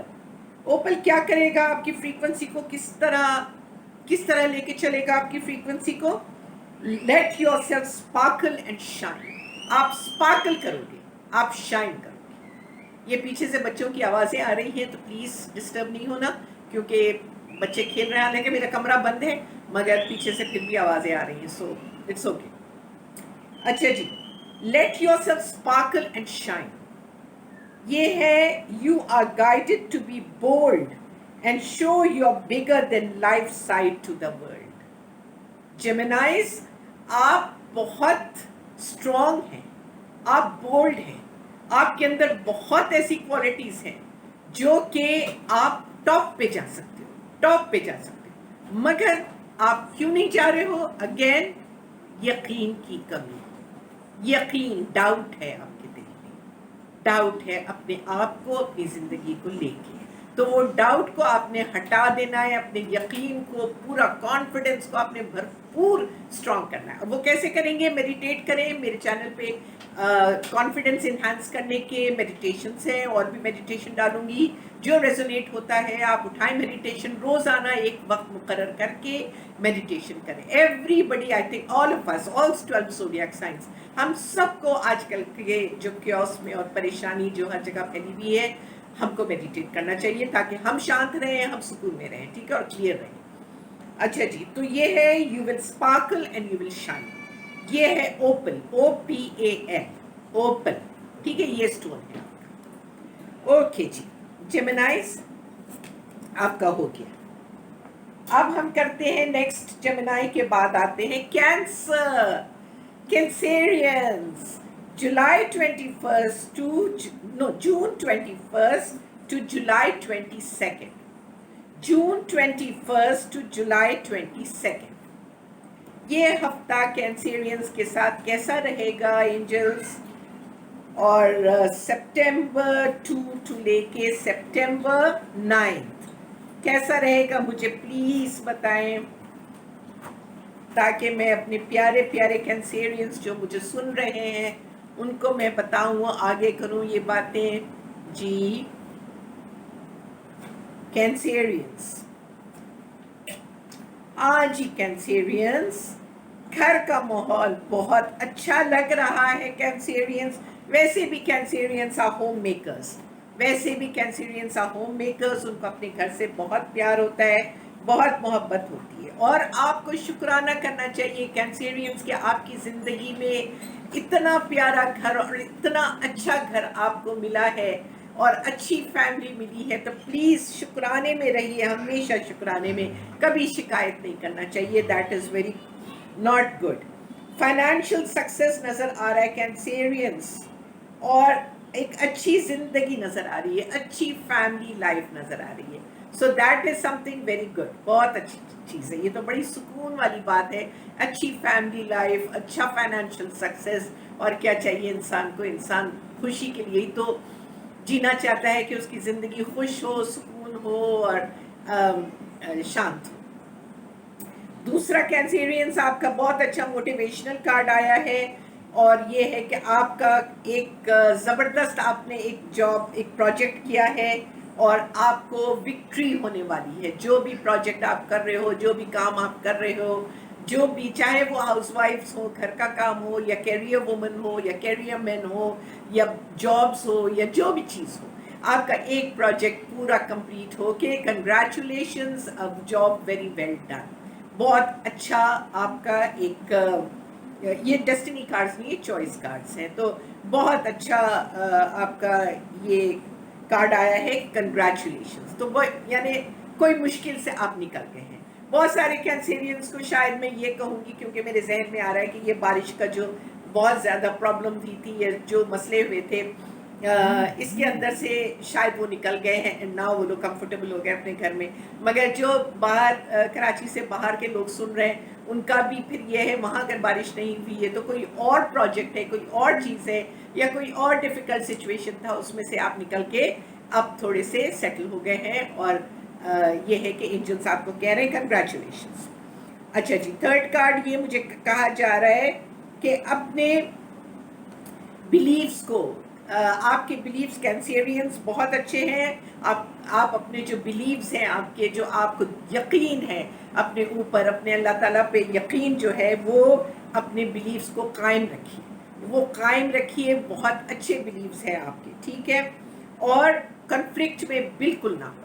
ओपल क्या करेगा? आपकी फ्रीक्वेंसी को किस तरह लेके चलेगा? आपकी फ्रीक्वेंसी को late yourself sparkle and shine. आप स्पार्कल करोगे, आप शाइन करोगे। ये पीछे से बच्चों की आवाज़ें आ रही हैं, तो प्लीज़ डिस्टर्ब नहीं होना, क्योंकि बच्चे खेल रहे हैं। हालांकि मेरा कमरा बंद है, मगर पीछे से फिर भी आवाज़ें आ रही हैं, सो इट्स ओके। अच्छा जी, let yourself sparkle and shine. ये है you are guided to be bold and show your bigger than life side to the world. Geminis, आप बहुत स्ट्रॉन्ग हैं, आप बोल्ड हैं, आपके अंदर बहुत ऐसी क्वालिटीज हैं जो कि आप टॉप पे जा सकते हो, टॉप पे जा सकते हो, मगर आप क्यों नहीं जा रहे हो? अगेन, यकीन की कमी, यकीन, डाउट है आपके दिल में, डाउट है अपने आप को, अपनी जिंदगी को लेके। तो वो डाउट को आपने हटा देना है, अपने यकीन को, पूरा कॉन्फिडेंस को आपने भरपूर स्ट्रॉन्ग करना है। वो कैसे करेंगे? मेडिटेट करें। मेरे चैनल पे कॉन्फिडेंस इन्हांस करने के मेडिटेशंस हैं, और भी मेडिटेशन डालूंगी। जो रेजोनेट होता है आप उठाएं मेडिटेशन, रोजाना एक वक्त मुकर्रर करके मेडिटेशन करें। Everybody, I think all of us, all 12 zodiac science, हम सबको आजकल के जो क्योस में और परेशानी जो हर जगह फैली हुई है, हमको मेडिटेट करना चाहिए ताकि हम शांत रहें, हम सुकून में रहें, ठीक है, और क्लियर रहें। अच्छा जी, तो ये है you will sparkle and you will shine. ये है ओपल, OPAL, ओपल। ठीक है, ये स्टोन है आपका। ओके जी जेमिनाइज, आपका हो गया। अब हम करते हैं नेक्स्ट। जेमिनाई के बाद आते हैं cancer, Cancerians. July 21st to June 21st to July 22nd. June 21st to July 22nd. ये हफ्ता कैंसेरियंस के साथ कैसा रहेगा एंजल्स? और सितंबर 2 टू लेके सितंबर 9 कैसा रहेगा? मुझे प्लीज बताएं, ताकि मैं अपने प्यारे प्यारे कैंसेरियंस जो मुझे सुन रहे हैं उनको मैं बताऊं, आगे करूं ये बातें। जी कैंसेरियंस, आज ही कैंसेरियंस, घर का माहौल बहुत अच्छा लग रहा है। कैंसेरियंस, वैसे भी कैंसेरियंस आर होम मेकर्स, वैसे भी कैंसेरियंस आर होम मेकर्स। उनको अपने घर से बहुत प्यार होता है, बहुत मोहब्बत होती है, और आपको शुक्राना करना चाहिए कैंसेरियंस कि आपकी ज़िंदगी में इतना प्यारा घर और इतना अच्छा घर आपको मिला है और अच्छी फैमिली मिली है। तो प्लीज़ शुक्राने में रहिए, हमेशा शुक्राने में, कभी शिकायत नहीं करना चाहिए। That is very not good. Financial success नज़र आ रहा है कैंसेरियंस, और एक अच्छी ज़िंदगी नज़र आ रही है, अच्छी फैमिली लाइफ नज़र आ रही है। So that is something very good, बहुत अच्छी चीज़ है। ये तो बड़ी सुकून वाली बात है। अच्छी फैमिली लाइफ, अच्छा फाइनेंशियल सक्सेस, और क्या चाहिए इंसान को? इंसान खुशी के लिए ही तो जीना चाहता है कि उसकी ज़िंदगी खुश हो, सुकून हो और शांत हो। दूसरा कैंसेरियंस, आपका बहुत अच्छा मोटिवेशनल कार्ड आया है, और ये है कि आपका एक ज़बरदस्त, आपने एक जॉब, एक प्रोजेक्ट किया है और आपको विक्ट्री होने वाली है। जो भी प्रोजेक्ट आप कर रहे हो, जो भी काम आप कर रहे हो, जो भी, चाहे वो हाउसवाइफ्स हो, घर का काम हो, या कैरियर वुमन हो, या कैरियर मैन हो, या जॉब्स हो, या जो भी चीज़ हो, आपका एक प्रोजेक्ट पूरा कंप्लीट हो के कंग्रेचुलेशंस, अब जॉब वेरी वेल डन। बहुत अच्छा आपका एक ये डेस्टिनी कार्ड्स नहीं, ये चॉइस कार्ड्स हैं, तो बहुत अच्छा आपका ये कार्ड आया है, कंग्रेचुलेशंस। तो वो यानी कोई मुश्किल से आप निकल गए हैं। बहुत सारे कैंसेरियंस को शायद मैं ये कहूँगी, क्योंकि मेरे जहन में आ रहा है कि ये बारिश का जो बहुत ज़्यादा प्रॉब्लम हुई थी, ये जो मसले हुए थे, इसके अंदर से शायद वो निकल गए हैं, ना वो लोग कंफर्टेबल हो गए अपने घर में। मगर जो बाहर कराची से बाहर के लोग सुन रहे हैं, उनका भी फिर ये है, वहाँ अगर बारिश नहीं हुई है तो कोई और प्रोजेक्ट है, कोई और चीज़ है, या कोई और डिफ़िकल्ट सिचुएशन था, उसमें से आप निकल के अब थोड़े से सेटल हो गए हैं। और ये है कि एंजल्स आपको कह रहे हैं कंग्रेचुलेशंस। अच्छा जी, थर्ड कार्ड ये मुझे कहा जा रहा है कि अपने बिलीव्स को, आपके बिलीव्स कैंसेरियंस बहुत अच्छे हैं। आप अपने जो बिलीव्स हैं, आपके जो आपको यकीन है अपने ऊपर, अपने अल्लाह ताला पे यकीन जो है, वो अपने बिलीव्स को कायम रखिए, वो कायम रखिए। बहुत अच्छे बिलीव्स हैं आपके, ठीक है। और कन्फ्लिक्ट में बिल्कुल ना पड़े।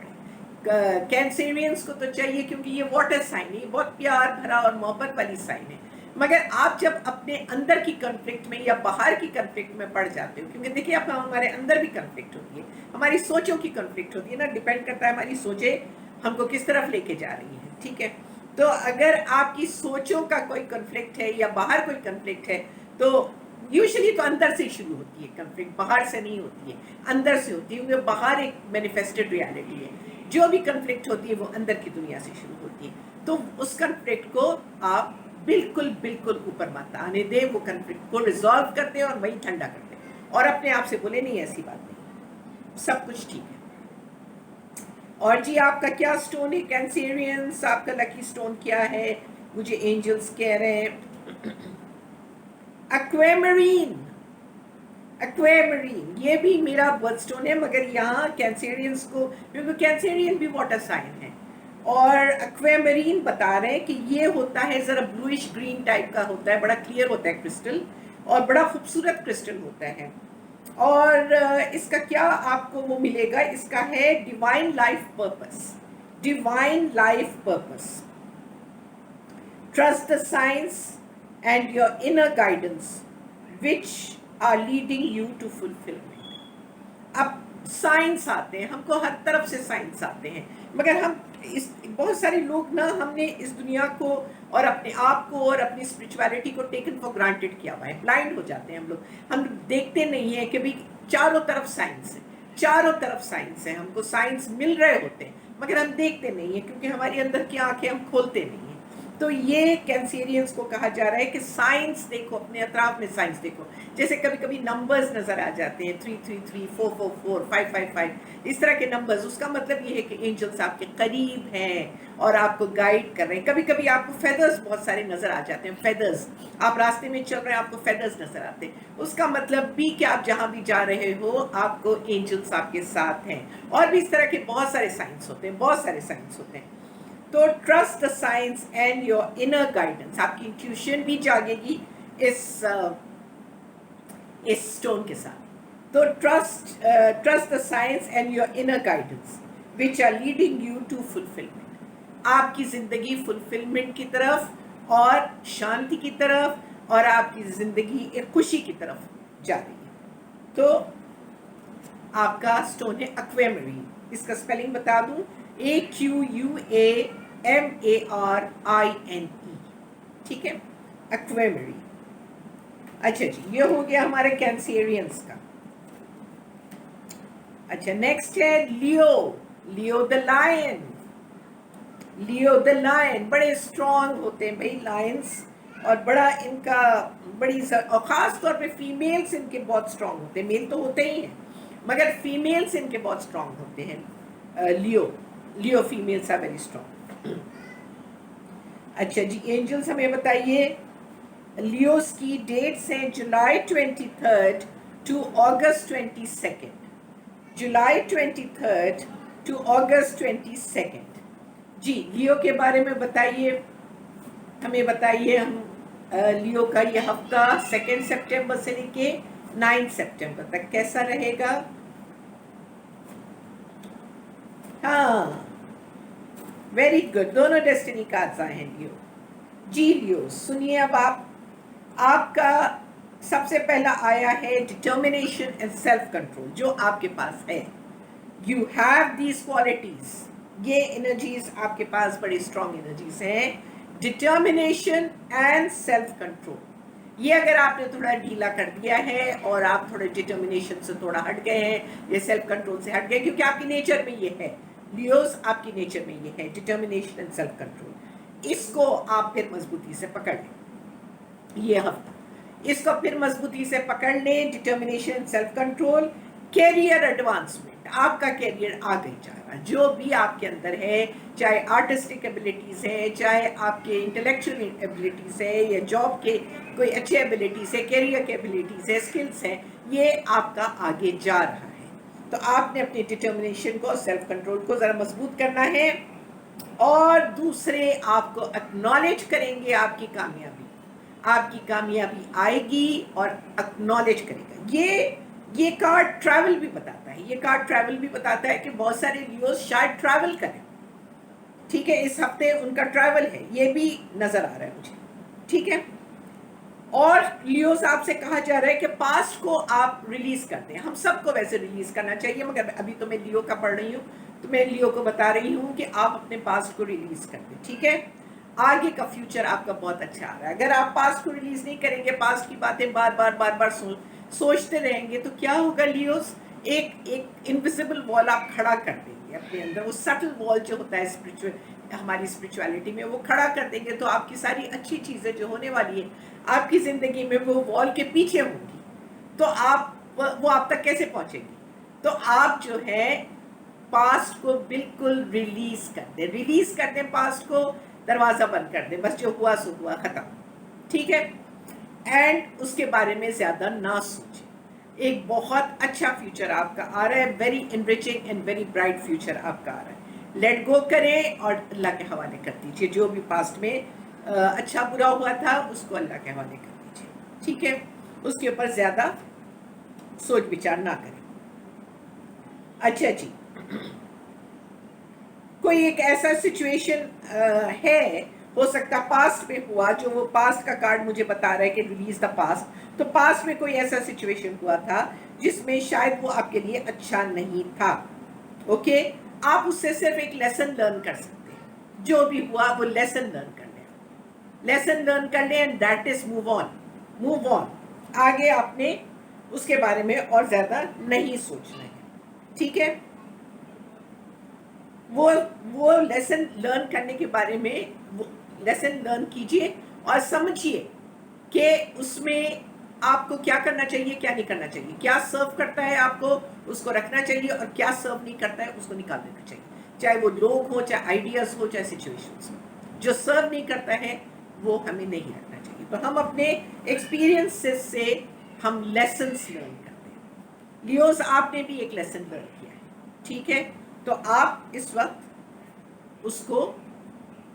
कैंसेरियंस को तो चाहिए, क्योंकि ये वाटर साइन है, ये बहुत प्यार भरा और मोहब्बत वाली साइन है। मगर आप जब अपने अंदर की कन्फ्लिक्ट में या बाहर की कन्फ्लिक्ट में पड़ जाते हो, क्योंकि देखिए आप, हमारे अंदर भी कन्फ्लिक्ट होती है, हमारी सोचों की कन्फ्लिक्ट होती है ना, डिपेंड करता है हमारी सोचें हमको किस तरफ लेके जा रही हैं, ठीक है। तो अगर आपकी सोचों का कोई कन्फ्लिक्ट है या बाहर कोई कन्फ्लिक्ट है, तो यूजुअली तो अंदर से शुरू होती है कन्फ्लिक्ट, बाहर से नहीं होती है, अंदर से होती है, क्योंकि बाहर एक मैनिफेस्टेड रियलिटी है। जो भी कन्फ्लिक्ट होती है वो अंदर की दुनिया से शुरू होती है। तो उस कन्फ्लिक्ट को आप बिल्कुल बिल्कुल ऊपर मत आने दे, वो कन्फ्लिक्ट को रिजॉल्व कर दे और वही ठंडा कर दे, और अपने आप से बोले नहीं ऐसी बात नहीं, सब कुछ ठीक है। और जी आपका क्या स्टोन है कैंसेरियंस, आपका लकी स्टोन क्या है? मुझे एंजल्स कह रहे हैं एक्वामरीन। एक्वामरीन ये भी मेरा बर्थ स्टोन है, मगर यहाँ कैंसेरियंस को, क्योंकि कैंसेरियन भी वाटर साइन है, और एक्वामरीन बता रहे हैं कि ये होता है ज़रा ब्लूइश ग्रीन टाइप का होता है, बड़ा क्लियर होता है क्रिस्टल, और बड़ा खूबसूरत क्रिस्टल होता है। और इसका क्या आपको वो मिलेगा, इसका है divine life purpose. Divine life purpose, trust the signs and your inner guidance which are leading you to fulfilment. अब साइंस आते हैं, हमको हर तरफ से साइंस आते हैं, मगर हम बहुत सारे लोग ना, हमने इस दुनिया को और अपने आप को और अपनी स्पिरिचुअलिटी को टेकन फॉर ग्रांटेड किया हुआ है, ब्लाइंड हो जाते हैं हम लोग। हम देखते नहीं है कि भाई चारों तरफ साइंस है, चारों तरफ साइंस है, हमको साइंस मिल रहे होते हैं, मगर हम देखते नहीं है, क्योंकि हमारी अंदर की आंखें हम खोलते नहीं है। तो ये कैंसेरियंस को कहा जा रहा है कि साइंस देखो, अपने अतराफ में साइंस देखो। जैसे कभी कभी नंबर्स नजर आ जाते हैं, 333, 444, 555, इस तरह के नंबर्स, उसका मतलब ये है कि एंजल्स आपके करीब हैं और आपको गाइड कर रहे हैं। कभी कभी आपको फेदर्स बहुत सारे नजर आ जाते हैं, फेदर्स, आप रास्ते में चल रहे हैं, आपको फेदर्स नजर आते हैं, उसका मतलब भी कि आप जहां भी जा रहे हो आपको एंजल्स आपके साथ हैं। और भी इस तरह के बहुत सारे साइंस होते हैं, बहुत सारे साइंस होते हैं। तो trust the signs and your inner guidance, आपकी इंट्यूशन भी जागेगी इस स्टोन के साथ। तो trust the signs and your inner guidance which are leading you to fulfilment. आपकी जिंदगी फुलफिलमेंट की तरफ और शांति की तरफ और आपकी जिंदगी एक खुशी की तरफ जा रही है। तो आपका स्टोन है एक्वामरीन। इसका स्पेलिंग बता दूं, AQUAMARINE, ठीक है, एक्वामरीन। अच्छा जी, ये हो गया हमारे कैंसेरियंस का। अच्छा, नेक्स्ट है Leo. Leo the lion. Leo the lion बड़े स्ट्रॉन्ग होते हैं भाई लायंस, और बड़ा इनका और ख़ास तौर पे फीमेल्स इनके बहुत स्ट्रॉन्ग होते हैं, मेल तो होते ही हैं, मगर फीमेल्स इनके बहुत स्ट्रॉन्ग होते हैं। लियो फीमेल्स आर वेरी स्ट्रॉन्ग। अच्छा जी, एंजल्स हमें बताइए, लियोस की डेट्स हैं जुलाई 23 टू अगस्त 22। जुलाई 23 टू अगस्त 22। जी, लियो के बारे में बताइए, हमें बताइए। हम लियो का ये हफ्ता 2 सितंबर से लेके 9 सितंबर तक कैसा रहेगा? हाँ, वेरी गुड, दोनों डेस्टिनी कार्ड्स आए हैं लियो। जी लियो सुनिए, अब आपका सबसे पहला आया है डिटर्मिनेशन एंड सेल्फ कंट्रोल, जो आपके पास है। यू हैव दीज क्वालिटीज, ये एनर्जीज आपके पास बड़ी स्ट्रॉन्ग एनर्जीज हैं। डिटर्मिनेशन एंड सेल्फ कंट्रोल, ये अगर आपने थोड़ा ढीला कर दिया है और आप थोड़े डिटर्मिनेशन से थोड़ा हट गए हैं, ये सेल्फ कंट्रोल से हट गए, क्योंकि आपकी नेचर में ये है, लियोस आपकी नेचर में ये है, डिटर्मिनेशन एंड सेल्फ कंट्रोल। इसको आप फिर मजबूती से पकड़ लें ये हफ्ता, इसको फिर मजबूती से पकड़ लें। Determination, self control, career advancement, आपका कैरियर आगे जा रहा है। जो भी आपके अंदर है, चाहे आर्टिस्टिक एबिलिटीज है, चाहे आपके इंटेलेक्चुअल एबिलिटीज है, या जॉब के कोई अच्छे एबिलिटीज है, कैरियर के एबिलिटीज है, स्किल्स हैं, ये आपका आगे जा रहा है। तो आपने अपनी डिटर्मिनेशन को, सेल्फ कंट्रोल को जरा मजबूत करना है, और दूसरे आपको एक्नॉलेज करेंगे आपकी कामयाबी, आपकी कामयाबी आएगी और एक्नॉलेज करेगा। ये कार्ड ट्रैवल भी बताता है, ये कार्ड ट्रैवल भी बताता है कि बहुत सारे लियोस शायद ट्रैवल करें। ठीक है, इस हफ्ते उनका ट्रैवल है, ये भी नजर आ रहा है मुझे। ठीक है, और लियोस आपसे कहा जा रहा है कि पास्ट को आप रिलीज कर दें। हम सबको वैसे रिलीज करना चाहिए, मगर अभी तो मैं लियो का पढ़ रही हूँ, तो मैं लियो को बता रही हूँ कि आप अपने पास्ट को रिलीज कर दें। ठीक है, आगे का फ्यूचर आपका बहुत अच्छा आ रहा है। अगर आप पास्ट को रिलीज नहीं करेंगे, पास्ट की बातें बार बार सोचते रहेंगे, तो क्या होगा लियोस, एक इनविजिबल वॉल आप खड़ा कर देंगे अपने अंदर। वो सटल वॉल जो होता है स्पिरिचुअल, हमारी स्पिरिचुअलिटी में, वो खड़ा कर देंगे, तो आपकी सारी अच्छी चीजें जो होने वाली है आपकी जिंदगी में, वो वॉल के पीछे होंगी। तो आप वो आप तक कैसे पहुंचेगी? तो आप जो है पास्ट को बिल्कुल रिलीज कर दें पास्ट को, दरवाजा बंद कर दें, बस जो हुआ सो हुआ, खत्म। ठीक है, एंड उसके बारे में ज्यादा ना सोचें। एक बहुत अच्छा फ्यूचर आपका आ रहा है, very enriching and very bright future आपका आ रहा है। लेट गो करें और अल्लाह के हवाले कर दीजिए। जो भी पास्ट में अच्छा बुरा हुआ था, उसको अल्लाह के हवाले कर दीजिए। ठीक है, उसके ऊपर ज्यादा सोच विचार ना करें। अच्छा जी, कोई एक ऐसा सिचुएशन है, हो सकता पास्ट में हुआ, जो वो पास्ट का कार्ड मुझे बता रहा है कि रिलीज द पास्ट। तो पास्ट में कोई ऐसा सिचुएशन हुआ था जिसमें शायद वो आपके लिए अच्छा नहीं था। ओके, आप उससे सिर्फ एक लेसन लर्न कर सकते हैं। जो भी हुआ वो लेसन लर्न कर लें, लेसन लर्न कर लें, and that is move on. आगे आपने उसके बारे में और ज्यादा नहीं सोचना है। ठीक है, वो लेसन लर्न करने के बारे में, वो लेसन लर्न कीजिए और समझिए कि उसमें आपको क्या करना चाहिए, क्या नहीं करना चाहिए। क्या सर्व करता है आपको, उसको रखना चाहिए, और क्या सर्व नहीं करता है, उसको निकाल देना चाहिए। चाहे वो लोग हो, चाहे आइडियाज हो, चाहे सिचुएशंस हो। जो सर्व नहीं करता है वो हमें नहीं रखना चाहिए। तो हम अपने एक्सपीरियंसेस से हम लेसन्स लर्न करते हैं। लियोस, आपने भी एक लेसन लर्न किया है। ठीक है, तो आप इस वक्त उसको,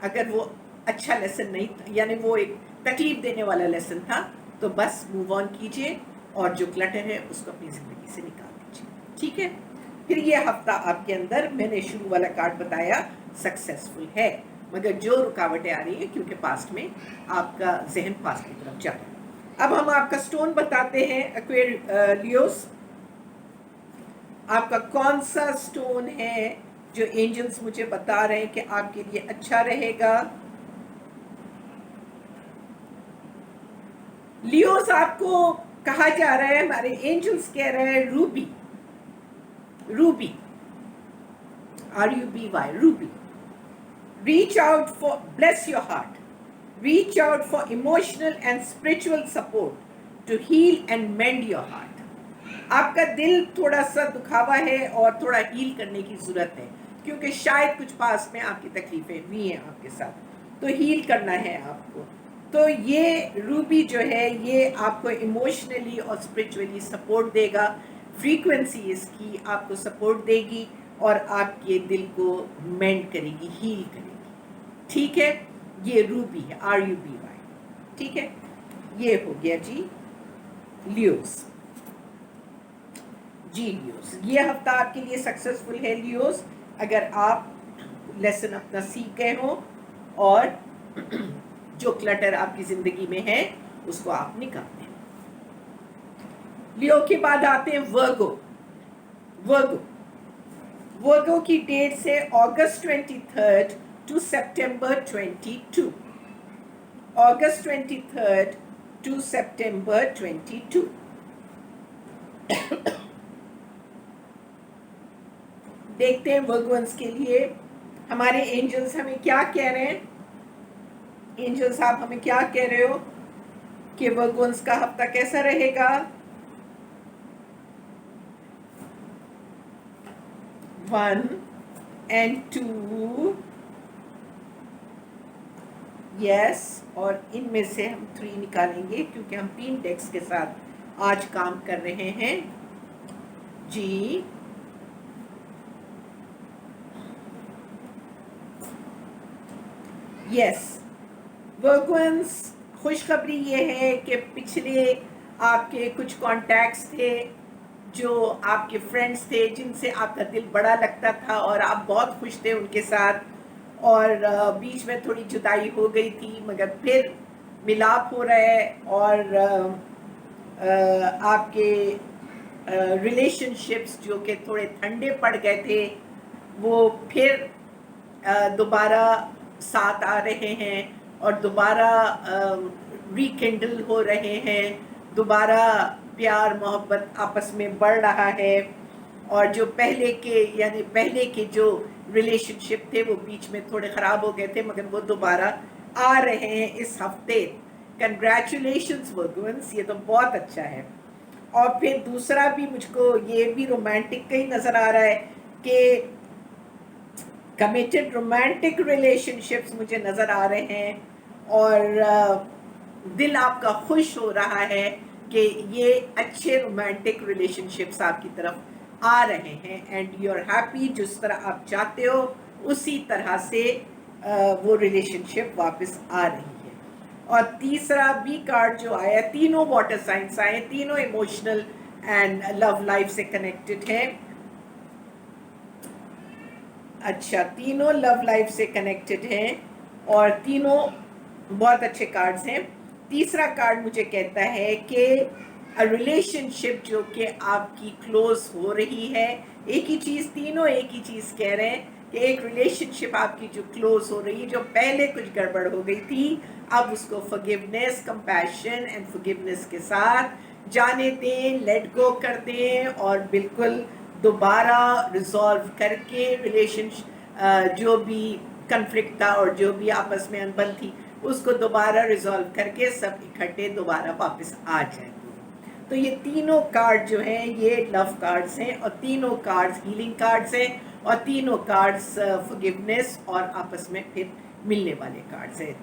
अगर वो अच्छा लेसन नहीं था, यानी वो एक तकलीफ देने वाला लेसन था, तो बस मूव ऑन कीजिए और जो क्लटर है उसको अपनी जिंदगी से निकाल दीजिए। ठीक है, फिर ये हफ्ता आपके अंदर, मैंने शुरू वाला कार्ड बताया, सक्सेसफुल है, मगर जो रुकावटें आ रही है क्योंकि पास्ट में आपका जहन पास्ट की तरफ जा रहा है। अब हम आपका स्टोन बताते हैं लियोस, आपका कौन सा स्टोन है जो एंजल्स मुझे बता रहे हैं कि आपके लिए अच्छा रहेगा। लियोस, आपको कहा जा रहा है, हमारे एंजल्स कह रहे हैं, Ruby, RUBY, Ruby, reach out for, bless your heart, reach out for emotional and spiritual support to heal and mend your heart. आपका दिल थोड़ा सा दुखावा है और थोड़ा हील करने की जरूरत है, क्योंकि शायद कुछ पास में आपकी तकलीफें हुई हैं आपके साथ, तो हील करना है आपको। तो ये रूबी जो है, ये आपको इमोशनली और स्पिरिचुअली सपोर्ट देगा। फ्रीक्वेंसी इसकी आपको सपोर्ट देगी और आपके दिल को मेंड करेगी, हील करेगी। ठीक है, ये रूबी है, RUBY। ठीक है, ये हो गया जी लियोस। जी लियोस, ये हफ्ता आपके लिए सक्सेसफुल है लियोस, अगर आप लेसन अपना सीख गए हो और जो क्लटर आपकी जिंदगी में है उसको आप निकाल दें। लियो के बाद आते हैं वर्गो। वर्गो की डेट से अगस्त 23 टू सितंबर 22, अगस्त 23 टू सितंबर 22। देखते हैं वर्गोन्स के लिए हमारे एंजल्स हमें क्या कह रहे हैं। एंजल्स आप हमें क्या कह रहे हो कि वर्गोन्स का हफ्ता कैसा रहेगा। 1 and 2, यस, और इनमें से हम 3 निकालेंगे क्योंकि हम 3 डेक्स के साथ आज काम कर रहे हैं जी। यस, वर्गोन्स, खुशखबरी ये है कि पिछले आपके कुछ कॉन्टैक्ट्स थे, जो आपके फ्रेंड्स थे जिनसे आपका दिल बड़ा लगता था और आप बहुत खुश थे उनके साथ, और बीच में थोड़ी जुदाई हो गई थी, मगर फिर मिलाप हो रहा है और आपके रिलेशनशिप्स जो कि थोड़े ठंडे पड़ गए थे वो फिर दोबारा साथ आ रहे हैं और दोबारा रिकिंडल हो रहे हैं, दोबारा प्यार मोहब्बत आपस में बढ़ रहा है। और जो पहले के यानी पहले के जो रिलेशनशिप थे वो बीच में थोड़े ख़राब हो गए थे, मगर वो दोबारा आ रहे हैं इस हफ्ते। कंग्रेचुलेशंस वर्गोन्स, ये तो बहुत अच्छा है। और फिर दूसरा भी मुझको ये भी रोमांटिक का ही नज़र आ रहा है कि कमिटेड रोमांटिक रिलेशनशिप्स मुझे नज़र आ रहे हैं और दिल आपका खुश हो रहा है कि ये अच्छे रोमांटिक रिलेशनशिप्स आपकी तरफ आ रहे हैं एंड यू आर हैप्पी। जिस तरह आप चाहते हो उसी तरह से वो रिलेशनशिप वापस आ रही है। और तीसरा बी कार्ड जो आया, तीनों वाटर साइंस आए, तीनों इमोशनल एंड लव लाइफ से कनेक्टेड है। अच्छा, तीनों लव लाइफ से कनेक्टेड हैं और तीनों बहुत अच्छे कार्ड्स हैं। तीसरा कार्ड मुझे कहता है कि रिलेशनशिप जो कि आपकी क्लोज हो रही है, एक ही चीज़, तीनों एक ही चीज़ कह रहे हैं कि एक रिलेशनशिप आपकी जो क्लोज हो रही है, जो पहले कुछ गड़बड़ हो गई थी, अब उसको फॉरगिवनेस, कंपैशन एंड फॉरगिवनेस के साथ जाने दें, लेट गो कर दें और बिल्कुल दोबारा रिजॉल्व करके रिलेशनशिप जो भी कन्फ्लिक्ट था और जो भी आपस में अनबन थी उसको दोबारा रिजॉल्व करके सब इकट्ठे दोबारा वापस आ जाए। तो ये तीनों कार्ड जो हैं ये लव कार्ड्स हैं और तीनों कार्ड्स हीलिंग कार्ड्स हैं और तीनों कार्ड्स फॉरगिवनेस और आपस में फिर मिलने वाले कार्ड्स हैं।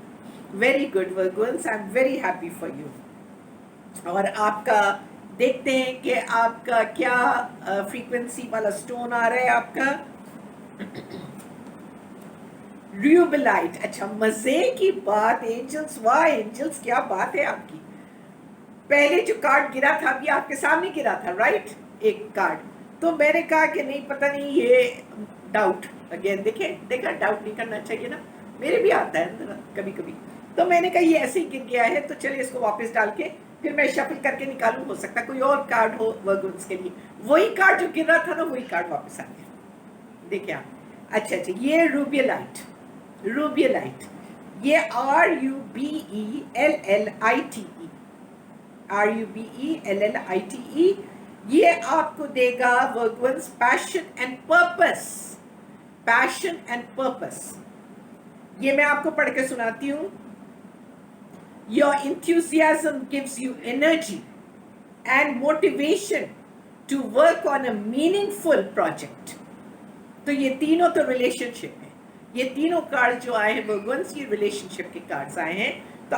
Very good Virgos, I am very happy for you. और आपका देखते हैं कि आपका क्या फ्रीक्वेंसी वाला स्टोन आ रहा है आपका। रूबिलाइट। अच्छा, मजे की बात एंजल्स, वाह एंजल्स क्या बात है आपकी। पहले जो कार्ड गिरा था अभी आपके सामने गिरा था, राइट, एक कार्ड, तो मैंने कहा कि नहीं पता नहीं ये डाउट अगेन, देखा डाउट नहीं करना चाहिए ना, मेरे भी आता है कभी कभी, तो मैंने कहा ये ऐसे ही गिर गया है तो चलिए इसको वापस डाल के फिर मैं शफल करके निकालूं, हो सकता कोई और कार्ड हो वर्गोन्स के लिए। वही कार्ड जो गिर रहा था ना वही कार्ड वापस आ गया, देखिए आप। अच्छा, ये रूबिलाइट, रूबिलाइट, ये RUBELLITE, RUBELLITE, ये आपको देगा Virgos passion and purpose, passion and purpose. ये मैं आपको पढ़ के सुनाती हूँ। Your enthusiasm gives you energy and motivation to work on a meaningful project. तो ये तीनों तो रिलेशनशिप है, ये तीनों कार्ड जो आए हैं वर्गोन्स ये रिलेशनशिप के कार्ड्स आए हैं, तो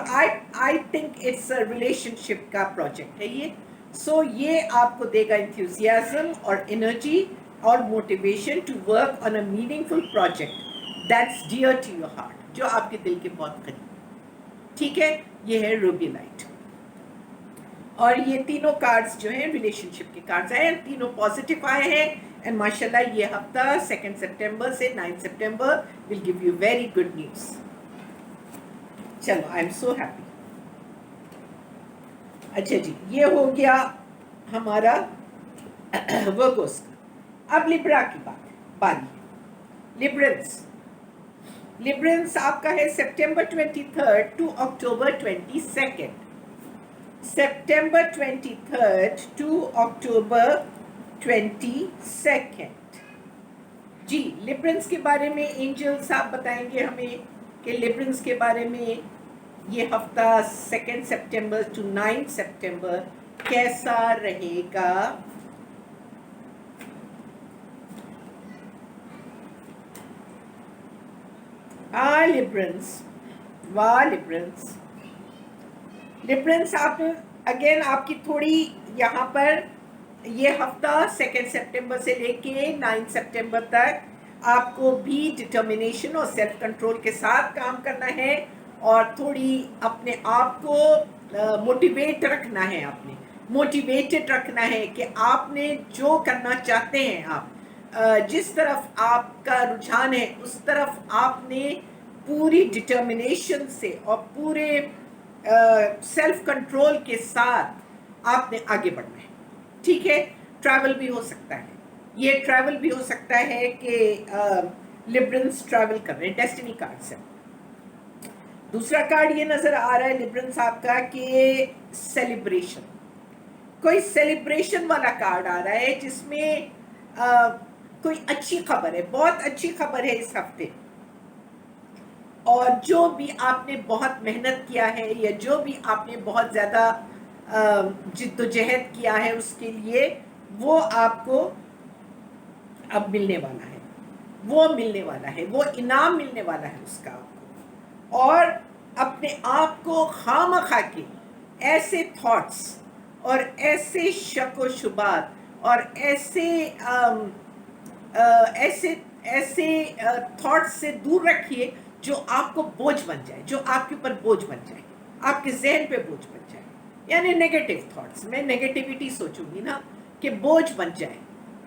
I think it's a relationship का प्रोजेक्ट है ये। सो ये आपको देगा इंथ्यूजियाज्म और एनर्जी और motivation to work on a meaningful project that's dear to your heart, जो आपके दिल के बहुत करीब। ठीक है, ये है रूबिलाइट। और ये तीनों कार्ड्स जो हैं रिलेशनशिप के कार्ड्स आए हैं, तीनों पॉजिटिव आए हैं एंड माशाल्लाह ये हफ्ता 2 सितंबर से 9 सितंबर will give you very good news. चलो, आई एम सो हैप्पी। अच्छा जी, ये हो गया हमारा वर्गोस का। अब लिब्रा की बात। बारी है। लिब्रेंस आपका है सितंबर 23 टू अक्टूबर 22। सितंबर 23 टू अक्टूबर 22। जी, लिब्रेंस के बारे में एंजल्स आप बताएंगे हमें कि लिब्रेंस के बारे में ये हफ्ता 2 सितंबर टू 9 सितंबर कैसा रहेगा। लिब्रेंस, वाह लिब्रेंस, लिब्रेंस आप अगेन आपकी थोड़ी यहाँ पर ये हफ्ता 2 सितंबर से लेके 9 सितंबर तक आपको भी डिटर्मिनेशन और सेल्फ कंट्रोल के साथ काम करना है और थोड़ी अपने आप को मोटिवेट रखना है, आपने मोटिवेटेड रखना है कि आपने जो करना चाहते हैं, आप जिस तरफ आपका रुझान है उस तरफ आपने पूरी डिटर्मिनेशन से और पूरे सेल्फ कंट्रोल के साथ आपने आगे बढ़ना है। ठीक है, ट्रैवल भी हो सकता है, ये ट्रैवल भी हो सकता है कि लिब्रेंस ट्रैवल कर रहे हैं डेस्टिनी कार्ड से। दूसरा कार्ड ये नजर आ रहा है लिब्रेंस आपका कि सेलिब्रेशन, कोई सेलिब्रेशन वाला कार्ड आ रहा है जिसमें कोई अच्छी खबर है, बहुत अच्छी खबर है इस हफ्ते। और जो भी आपने बहुत मेहनत किया है या जो भी आपने बहुत ज़्यादा जिद्दोजहद किया है उसके लिए वो आपको अब मिलने वाला है, वो मिलने वाला है, वो इनाम मिलने वाला है उसका आपको। और अपने आप को खामखा के ऐसे थॉट्स और ऐसे शक व शुबात और ऐसे थॉट्स से दूर रखिए जो आपको बोझ बन जाए, जो आपके ऊपर बोझ बन जाए, आपके जहन पे बोझ बन जाए, यानी नेगेटिव थॉट्स। मैं नेगेटिविटी सोचूंगी ना कि बोझ बन जाए,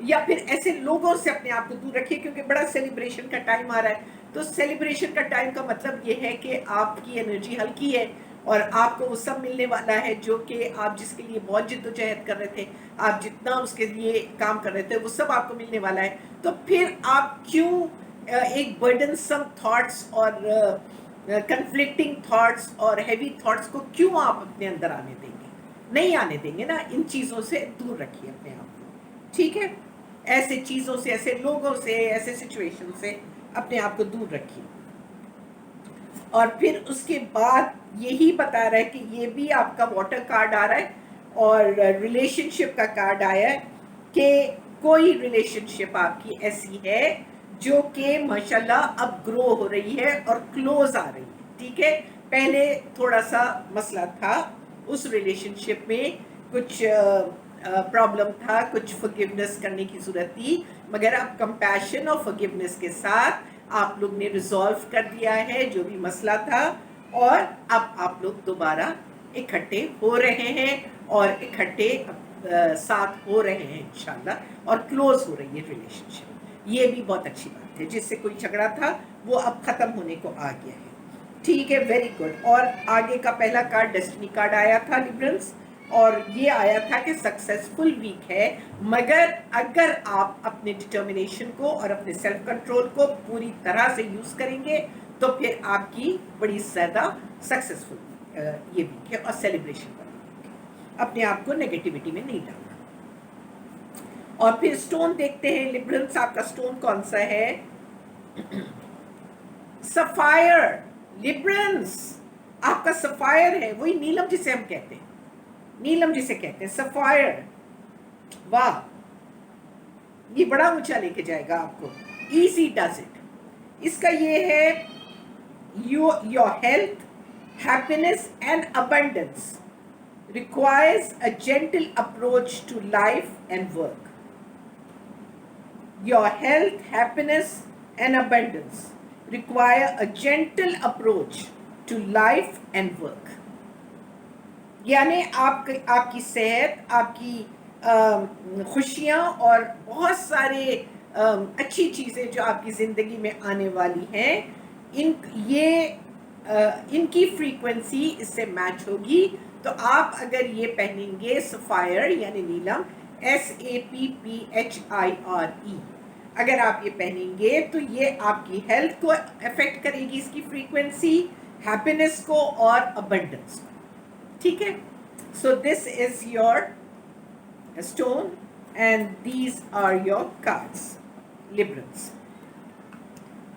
या फिर ऐसे लोगों से अपने आप को दूर रखिए क्योंकि बड़ा सेलिब्रेशन का टाइम आ रहा है। तो सेलिब्रेशन का टाइम का मतलब ये है कि आपकी एनर्जी हल्की है और आपको वो सब मिलने वाला है जो कि आप जिसके लिए बहुत जिद्दोजहद कर रहे थे, आप जितना उसके लिए काम कर रहे थे वो सब आपको मिलने वाला है। तो फिर आप क्यों एक बर्डनसम थॉट्स और कंफ्लिक्टिंग थॉट्स और हैवी थॉट्स को क्यों आप अपने अंदर आने देंगे? नहीं आने देंगे ना। इन चीज़ों से दूर रखिए अपने आप को, ठीक है? ऐसे चीज़ों से, ऐसे लोगों से, ऐसे सिचुएशन से अपने आप को दूर रखिए। और फिर उसके बाद यही बता रहा है कि ये भी आपका वाटर कार्ड आ रहा है और रिलेशनशिप का कार्ड आया है कि कोई रिलेशनशिप आपकी ऐसी है जो कि माशाल्लाह अब ग्रो हो रही है और क्लोज आ रही है। ठीक है, पहले थोड़ा सा मसला था उस रिलेशनशिप में, कुछ प्रॉब्लम था, कुछ फॉरगिवनेस करने की जरूरत थी, मगर अब कंपैशन और फॉरगिवनेस के साथ आप लोग ने रिजॉल्व कर दिया है जो भी मसला था और अब आप लोग दोबारा इकट्ठे हो रहे हैं और इकट्ठे साथ हो रहे हैं इंशाल्लाह, और क्लोज हो रही है रिलेशनशिप। ये भी बहुत अच्छी बात है। जिससे कोई झगड़ा था वो अब खत्म होने को आ गया है। ठीक है, वेरी गुड। और आगे का पहला कार्ड डेस्टिनी कार्ड आया था लिब्रेंस, और ये आया था कि सक्सेसफुल वीक है, मगर अगर आप अपने डिटर्मिनेशन को और अपने सेल्फ कंट्रोल को पूरी तरह से यूज करेंगे तो फिर आपकी बड़ी ज़्यादा सक्सेसफुल ये वीक है और सेलिब्रेशन करेंगे। अपने आप को नेगेटिविटी में नहीं डालना। और फिर स्टोन देखते हैं लिब्रेंस, आपका स्टोन कौन सा है? सफायर। लिब्रेंस आपका सफायर है, वही नीलम जिसे हम कहते हैं, नीलम जिसे कहते हैं सफायर। वाह, ये बड़ा ऊंचा लेके जाएगा आपको। Easy does it. इसका ये है your health, happiness and abundance requires a gentle approach to life and work. Your health, happiness and abundance require a gentle approach to life and work. यानी आपकी सेहत, आपकी खुशियाँ और बहुत सारे अच्छी चीज़ें जो आपकी ज़िंदगी में आने वाली हैं, इनकी फ्रीक्वेंसी इससे मैच होगी। तो आप अगर ये पहनेंगे सफायर यानी नीलम, SAPPHIRE, अगर आप ये पहनेंगे तो ये आपकी हेल्थ को अफेक्ट करेगी, इसकी फ्रीक्वेंसी, हैप्पीनेस को और अबंडेंस को, ठीक है। So this is your stone and these are your cards. Librans,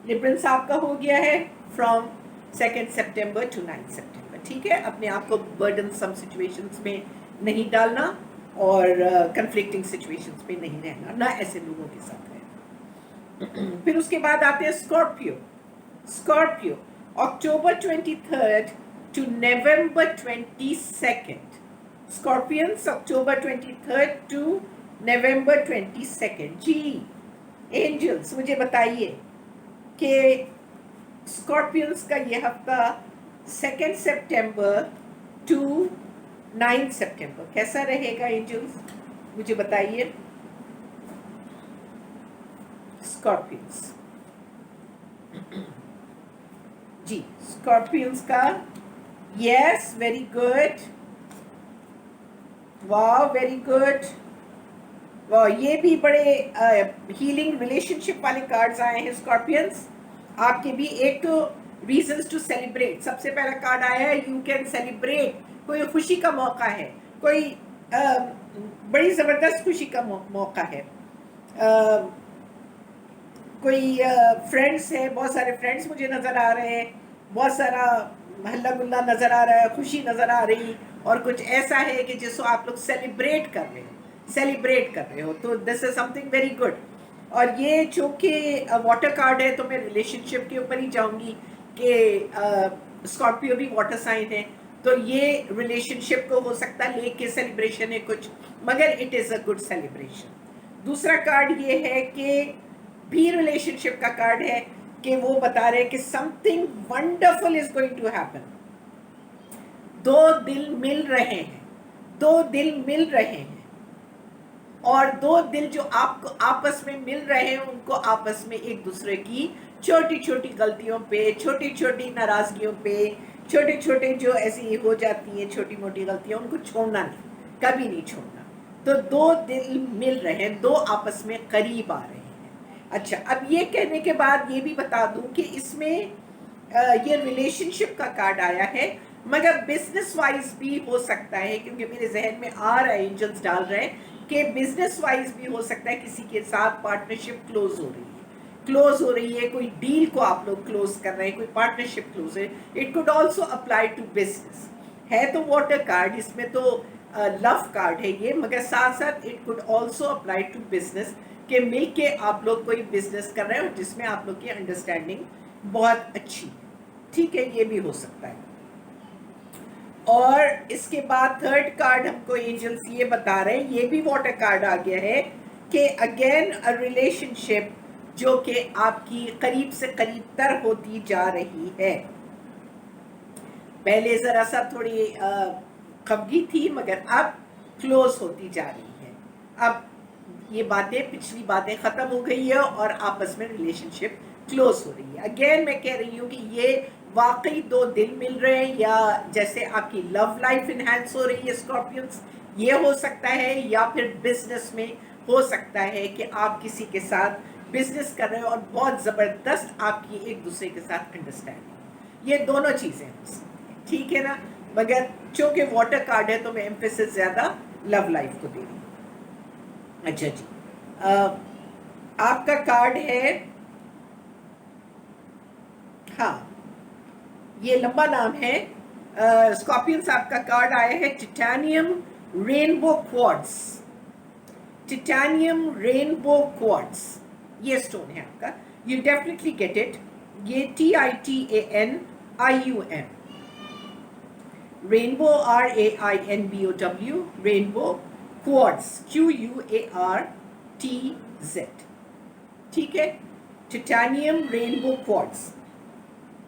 Librans आपका हो गया है फ्रॉम 2 सितंबर टू 9 सितंबर, ठीक है। अपने आप को बर्डनसम सिचुएशंस में नहीं डालना और कन्फ्लिक्टिंग सिचुएशंस में नहीं रहना, ना ऐसे लोगों के साथ रहना। फिर उसके बाद आते हैं स्कॉर्पियो। स्कॉर्पियो अक्टूबर 23 टू नवंबर 22। स्कॉर्पियंस अक्टूबर 23 टू नवंबर 22। जी एंजल्स मुझे बताइए कि स्कॉर्पियंस का ये हफ्ता 2 सितंबर टू 9 सितंबर कैसा रहेगा एंजल्स, मुझे बताइए। स्कॉर्पियंस, जी स्कॉर्पियंस का, यस वेरी गुड, वाह वेरी गुड, वाह ये भी बड़े हीलिंग रिलेशनशिप वाले कार्ड्स आए हैं स्कॉर्पियंस आपके भी। एक तो रीजंस टू सेलिब्रेट, सबसे पहला कार्ड आया है यू कैन सेलिब्रेट, कोई खुशी का मौका है, कोई बड़ी ज़बरदस्त खुशी का मौका है। कोई फ्रेंड्स है, बहुत सारे फ्रेंड्स मुझे नज़र आ रहे हैं, बहुत सारा हल्ला गुल्ला नज़र आ रहा है, खुशी नज़र आ रही, और कुछ ऐसा है कि जिसको आप लोग सेलिब्रेट कर रहे हो, सेलिब्रेट कर रहे हो, तो this is something very good. और ये जो कि वाटर कार्ड है तो मैं रिलेशनशिप के ऊपर ही जाऊंगी कि स्कॉर्पियो भी वाटर साइन है, तो ये रिलेशनशिप को हो सकता है लेके सेलिब्रेशन है कुछ, मगर it is a good celebration. दूसरा कार्ड ये है कि भी रिलेशनशिप का कार्ड है कि वो बता रहे हैं कि something wonderful is going to happen. दो दिल मिल रहे हैं, दो दिल मिल रहे हैं, और दो दिल जो आपको आपस में मिल रहे हैं उनको आपस में एक दूसरे की छोटी छोटी गलतियों पे, छोटी छोटी नाराजगियों पे, छोटे छोटे जो ऐसी हो जाती हैं छोटी मोटी गलतियां, उनको छोड़ना नहीं, कभी नहीं छोड़ना। तो दो दिल मिल रहे हैं, दो आपस में करीब आ रहे हैं। अच्छा, अब ये कहने के बाद ये भी बता दूं कि इसमें ये रिलेशनशिप का कार्ड आया है, मगर बिजनेस वाइज भी हो सकता है, क्योंकि मेरे जहन में आ रहा है, एंजल्स डाल रहे हैं कि बिजनेस वाइज भी हो सकता है किसी के साथ पार्टनरशिप क्लोज हो रही है, क्लोज हो रही है, कोई डील को आप लोग क्लोज कर रहे हैं, कोई पार्टनरशिप क्लोज है। It could also apply to business, है तो वाटर कार्ड, इसमें तो लव कार्ड है ये, मगर साथ साथ it could also apply to business के मिलके आप लोग कोई बिजनेस कर रहे हो जिसमें आप लोग की अंडरस्टैंडिंग बहुत अच्छी है, ठीक है, ये भी हो सकता है। और इसके बाद थर्ड कार्ड हमको एंजल्स ये बता रहे हैं, ये भी वाटर कार्ड आ गया है कि अगेन अ रिलेशनशिप जो कि आपकी करीब से करीब तर होती जा रही है। पहले जरा सा थोड़ी खफगी थी, मगर अब क्लोज होती जा रही है। अब ये बातें, पिछली बातें खत्म हो गई है और आपस में रिलेशनशिप क्लोज हो रही है। अगेन मैं कह रही हूँ कि ये वाकई दो दिल मिल रहे हैं, या जैसे आपकी लव लाइफ इनहैंस हो रही है स्कॉर्पियंस, ये हो सकता है, या फिर बिजनेस में हो सकता है कि आप किसी के साथ बिजनेस कर रहे हो और बहुत ज़बरदस्त आपकी एक दूसरे के साथ अंडरस्टैंडिंग, ये दोनों चीज़ें हो सकती हैं, ठीक है ना। मगर चूँकि वाटर कार्ड है तो मैं एम्फेसिस ज़्यादा लव लाइफ को दे रही हूँ। अच्छा जी, आपका कार्ड है, हाँ ये लंबा नाम है, स्कॉर्पियंस आपका कार्ड आया है titanium rainbow quartz. Titanium rainbow quartz ये स्टोन है आपका, यू डेफिनेटली गेट इट। ये TITANIUM, rainbow RAINBOW, rainbow quartz QUARTZ, ठीक है, टिटानियम रेनबो क्वार्ट्स।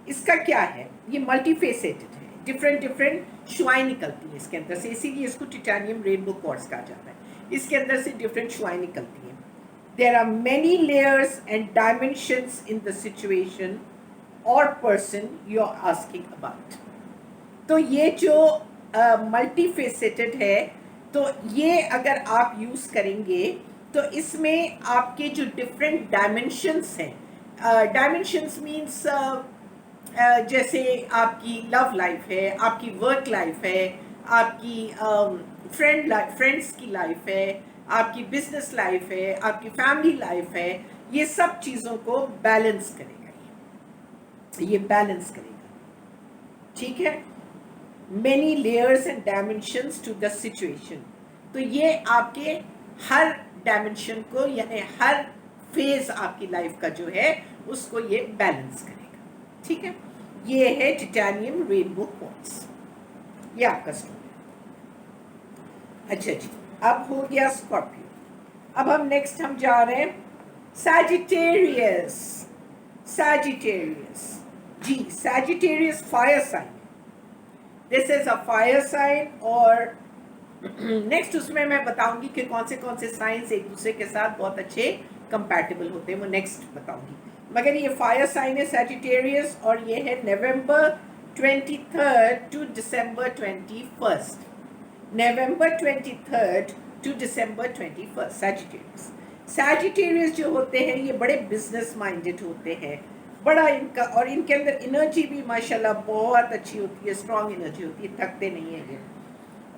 इसका क्या है, ये मल्टीफेसेटेड है, डिफरेंट डिफरेंट शुआएं निकलती हैं इसके अंदर से, इसीलिए इसको टिटानियम रेनबो क्वार्ट्स कहा जाता है। इसके अंदर से डिफरेंट शुआएं निकलती हैं। There are many layers and dimensions in the situation और person you are asking about. तो ये जो मल्टीफेसेटेड है, तो ये अगर आप यूज़ करेंगे तो इसमें आपके जो डिफरेंट डायमेंशंस हैं, डायमेंशंस मीन्स जैसे आपकी लव लाइफ है, आपकी वर्क लाइफ है, आपकी फ्रेंड्स की लाइफ है, आपकी बिजनेस लाइफ है, आपकी फैमिली लाइफ है, ये सब चीज़ों को बैलेंस करेगा, ये बैलेंस करेगा, ठीक है। Many layers and dimensions to the situation, तो ये आपके हर डायमेंशन को यानी हर फेज आपकी लाइफ का जो है उसको ये बैलेंस करेगा, ठीक है। ये है टाइटेनियम रेनबो क्वार्ट्ज, ये आपका स्टोरी। अच्छा जी, अब हो गया स्कॉर्पियो। अब हम नेक्स्ट हम जा रहे हैं सैजिटेरियस। सैजिटेरियस जी, Sagittarius fire sign, this is a fire sign. और नेक्स्ट उसमें मैं बताऊंगी कि कौन से साइंस एक दूसरे के साथ बहुत अच्छे कंपैटिबल होते हैं, वो नेक्स्ट बताऊंगी। मगर ये फायर साइन है सैजिटेरियस, और ये है नवंबर 23 टू दिसंबर 21। नवंबर 23 टू दिसंबर 21 सैजिटेरियस। सैजिटेरियस जो होते हैं ये बड़े बिजनेस माइंडेड होते हैं, बड़ा इनका, और इनके अंदर एनर्जी भी माशाल्लाह बहुत अच्छी होती है, स्ट्रॉन्ग एनर्जी होती है, थकते नहीं है ये,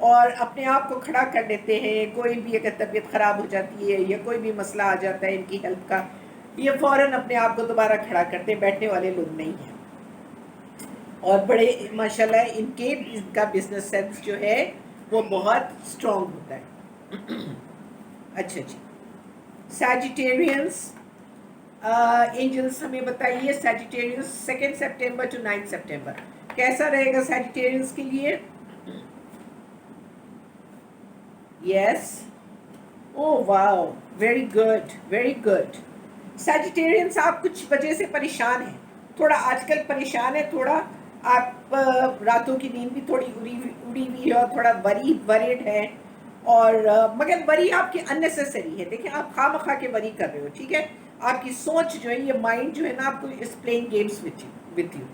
और अपने आप को खड़ा कर लेते हैं। कोई भी अगर तबीयत ख़राब हो जाती है या कोई भी मसला आ जाता है इनकी हेल्थ का, ये फ़ौरन अपने आप को दोबारा खड़ा करते हैं, बैठने वाले लोग नहीं हैं। और बड़े माशाल्लाह इनका बिजनेस सेंस जो है वो बहुत स्ट्रॉन्ग होता है। अच्छा जी, सैजिटेरियंस एंजल्स हमें बताइए, सैजिटेरियंस 2 सितंबर टू 9 सितंबर कैसा रहेगा सैजिटेरियंस के लिए? Yes. Oh wow, very good, very good. Sagittarians आप कुछ वजह से परेशान हैं, थोड़ा आजकल परेशान है, थोड़ा आप रातों की नींद भी थोड़ी उड़ी हुई है, और थोड़ा वरीड है, और मगर वरी आपकी अननेसेसरी है। देखिए आप खामखा के वरी कर रहे हो, ठीक है। आपकी सोच जो है, ये माइंड जो है ना, आपको इस प्लेइंग गेम्स विथ यू,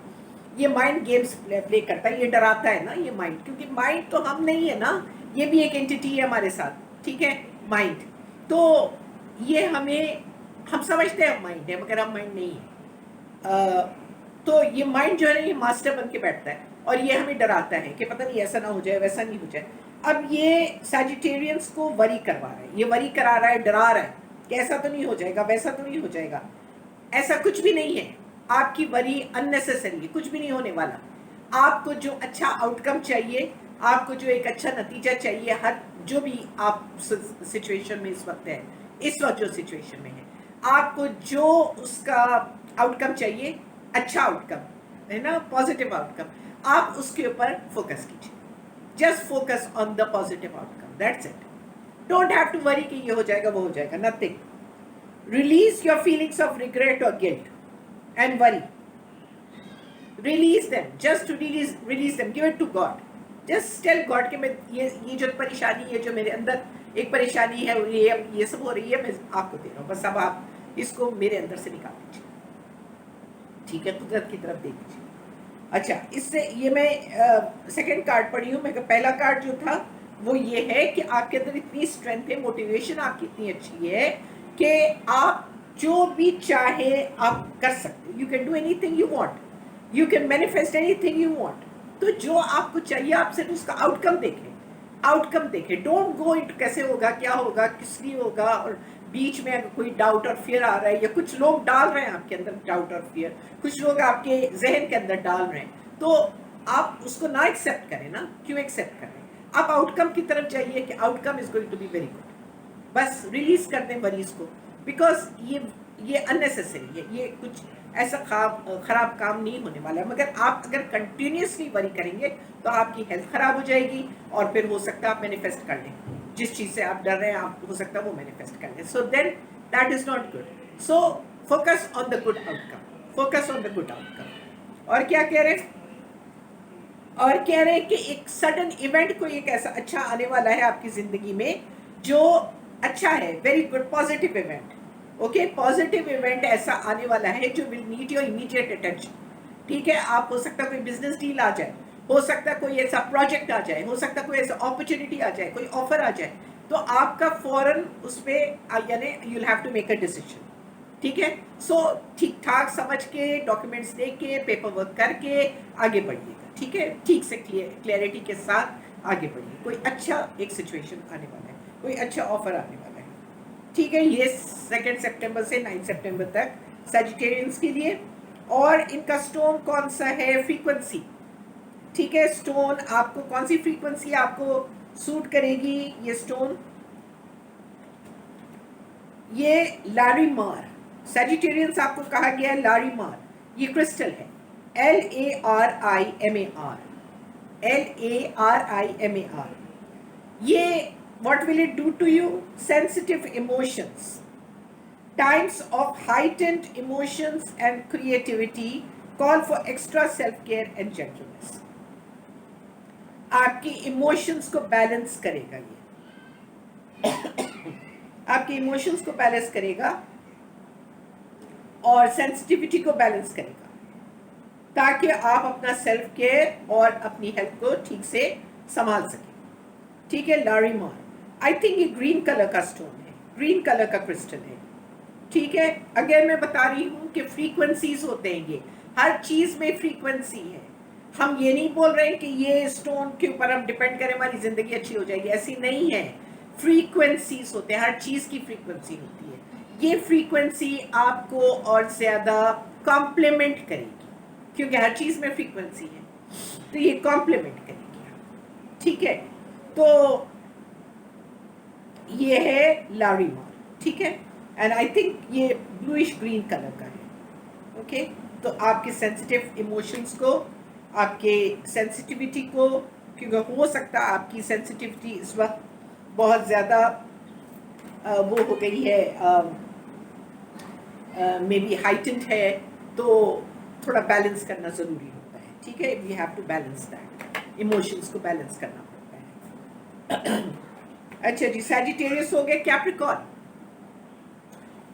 ये माइंड गेम्स प्ले करता है, ये डराता है ना ये माइंड, क्योंकि माइंड तो हम नहीं है ना, ये भी एक एंटिटी है हमारे साथ, ठीक है, माइंड। तो ये हम समझते हैं माइंड है, मगर हम माइंड नहीं है। तो ये माइंड जो है ना, ये मास्टर बन के बैठता है, और ये हमें डराता है कि पता नहीं ऐसा ना हो जाए, वैसा नहीं हो जाए। अब ये सैजिटेरियंस को वरी करवा रहा है, ये वरी करा रहा है, डरा रहा है कि ऐसा तो नहीं हो जाएगा, वैसा तो नहीं हो जाएगा। ऐसा कुछ भी नहीं है, आपकी वरी अननेसेसरी है, कुछ भी नहीं होने वाला। आपको जो अच्छा आउटकम चाहिए, आपको जो एक अच्छा नतीजा चाहिए, हर जो भी आप सिचुएशन में इस वक्त है, इस वक्त जो सिचुएशन में है, आपको जो उसका आउटकम चाहिए, अच्छा आउटकम है ना, पॉजिटिव आउटकम, आप उसके ऊपर फोकस कीजिए। Just focus on the positive outcome, that's it. Don't have to worry कि ये हो जाएगा, वो हो जाएगा, nothing. Release your feelings of regret और guilt and worry, release them, just to release them, give it to God, just tell God कि मैं ये जो परेशानी है, जो मेरे अंदर एक परेशानी है, ये सब हो रही है, मैं आपको दे रहा हूँ, बस अब आप इसको मेरे अंदर से निकाल दीजिए, ठीक है, कुदरत की तरफ दे दीजिए। अच्छा, इससे ये मैं सेकंड कार्ड पढ़ी हूँ, मैं पहला कार्ड जो था वो ये है कि आपके अंदर इतनी स्ट्रेंथ है, मोटिवेशन आपकी इतनी अच्छी है कि आप जो भी चाहे आप कर सकते हो, you can do anything you want, you can manifest anything you want. तो जो आपको चाहिए आप सिर्फ उसका आउटकम देखें, डोंट गो इनटू कैसे होगा, क्या होगा, किस लिए होगा, और बीच में अगर कोई डाउट और फियर आ रहा है, या कुछ लोग डाल रहे हैं आपके अंदर डाउट और फियर, कुछ लोग आपके जहन के अंदर डाल रहे हैं, तो आप उसको ना एक्सेप्ट करें ना, क्यों एक्सेप्ट करें, आप आउटकम की तरफ जाइए कि outcome is going to be very good. बस रिलीज कर दें वरीज को, बिकॉज ये अननेसेसरी है, ये कुछ ऐसा खराब काम नहीं होने वाला है। मगर आप अगर कंटिन्यूसली वरी करेंगे तो आपकी हेल्थ खराब हो जाएगी, और फिर हो सकता है आप मैनिफेस्ट कर लें, जिस चीज़ से आप डर रहे हैं, आप हो सकता है वो मैनिफेस्ट कर लें। So then that is not good. So focus on the good outcome, focus on the good outcome. और क्या कह रहे हैं, और कह रहे हैं कि एक सडन इवेंट कोई एक ऐसा अच्छा आने वाला है आपकी जिंदगी में जो अच्छा है, very good positive event, okay, positive event ऐसा आने वाला है जो will need your immediate attention, ठीक है। आप हो सकता है कोई बिजनेस डील आ जाए, हो सकता है कोई ऐसा प्रोजेक्ट आ जाए, हो सकता है कोई ऐसा अपॉर्चुनिटी आ जाए, कोई ऑफर आ जाए, तो आपका फौरन उस पर यानी you'll have to make a decision, ठीक है। सो ठीक ठाक समझ के डॉक्यूमेंट्स देख के पेपर वर्क करके आगे बढ़िएगा, ठीक है, ठीक से क्लियरिटी के साथ आगे बढ़िए। कोई अच्छा एक सिचुएशन आने वाला है, कोई अच्छा ऑफर आने वाला है, ठीक है। ये 2 सितंबर से 9 सितंबर तक सजिटेरियंस के लिए। और इनका स्टोन कौन सा है, फ्रीक्वेंसी, ठीक है। स्टोन आपको कौन सी फ्रीक्वेंसी आपको सूट करेगी, ये स्टोन, ये लारीमार, सजिटेरियंस आपको कहा गया है लारीमार, ये क्रिस्टल है, LARIMAR, LARIMAR। ये what will it do to you? Sensitive emotions, times of heightened emotions and creativity call for extra self-care and gentleness। आपकी इमोशंस को बैलेंस करेगा, ये आपके इमोशंस को बैलेंस करेगा और सेंसिटिविटी को बैलेंस करेगा, ताकि आप अपना सेल्फ केयर और अपनी हेल्थ को ठीक से संभाल सकें, ठीक है। लारीमार, आई थिंक ये ग्रीन कलर का स्टोन है, ग्रीन कलर का क्रिस्टल है, ठीक है। अगर मैं बता रही हूँ कि फ्रीक्वेंसीज होते हैं, ये हर चीज में फ्रीक्वेंसी है। हम ये नहीं बोल रहे हैं कि ये स्टोन के ऊपर हम डिपेंड करें हमारी जिंदगी अच्छी हो जाएगी, ऐसी नहीं है। फ्रीक्वेंसीज होते हैं, हर चीज की फ्रीक्वेंसी होती है। ये फ्रीक्वेंसी आपको और ज्यादा कॉम्प्लीमेंट करेगी, क्योंकि हर चीज में फ्रीक्वेंसी है, तो ये कॉम्प्लीमेंट करेगी, ठीक है। तो ये है लारीमार, ठीक है। एंड आई थिंक ये ब्लूइश ग्रीन कलर का है, ओके। तो आपके सेंसिटिव इमोशंस को, आपके सेंसिटिविटी को, क्योंकि हो सकता है आपकी सेंसिटिविटी इस वक्त बहुत ज़्यादा वो हो गई है, मे बी हाइटेंड है, तो थोड़ा बैलेंस करना ज़रूरी होता है, ठीक है। We have to balance that, emotions को बैलेंस करना पड़ता है। अच्छा जी, सैजिटेरियस हो गए। कैप्रिकॉर्न,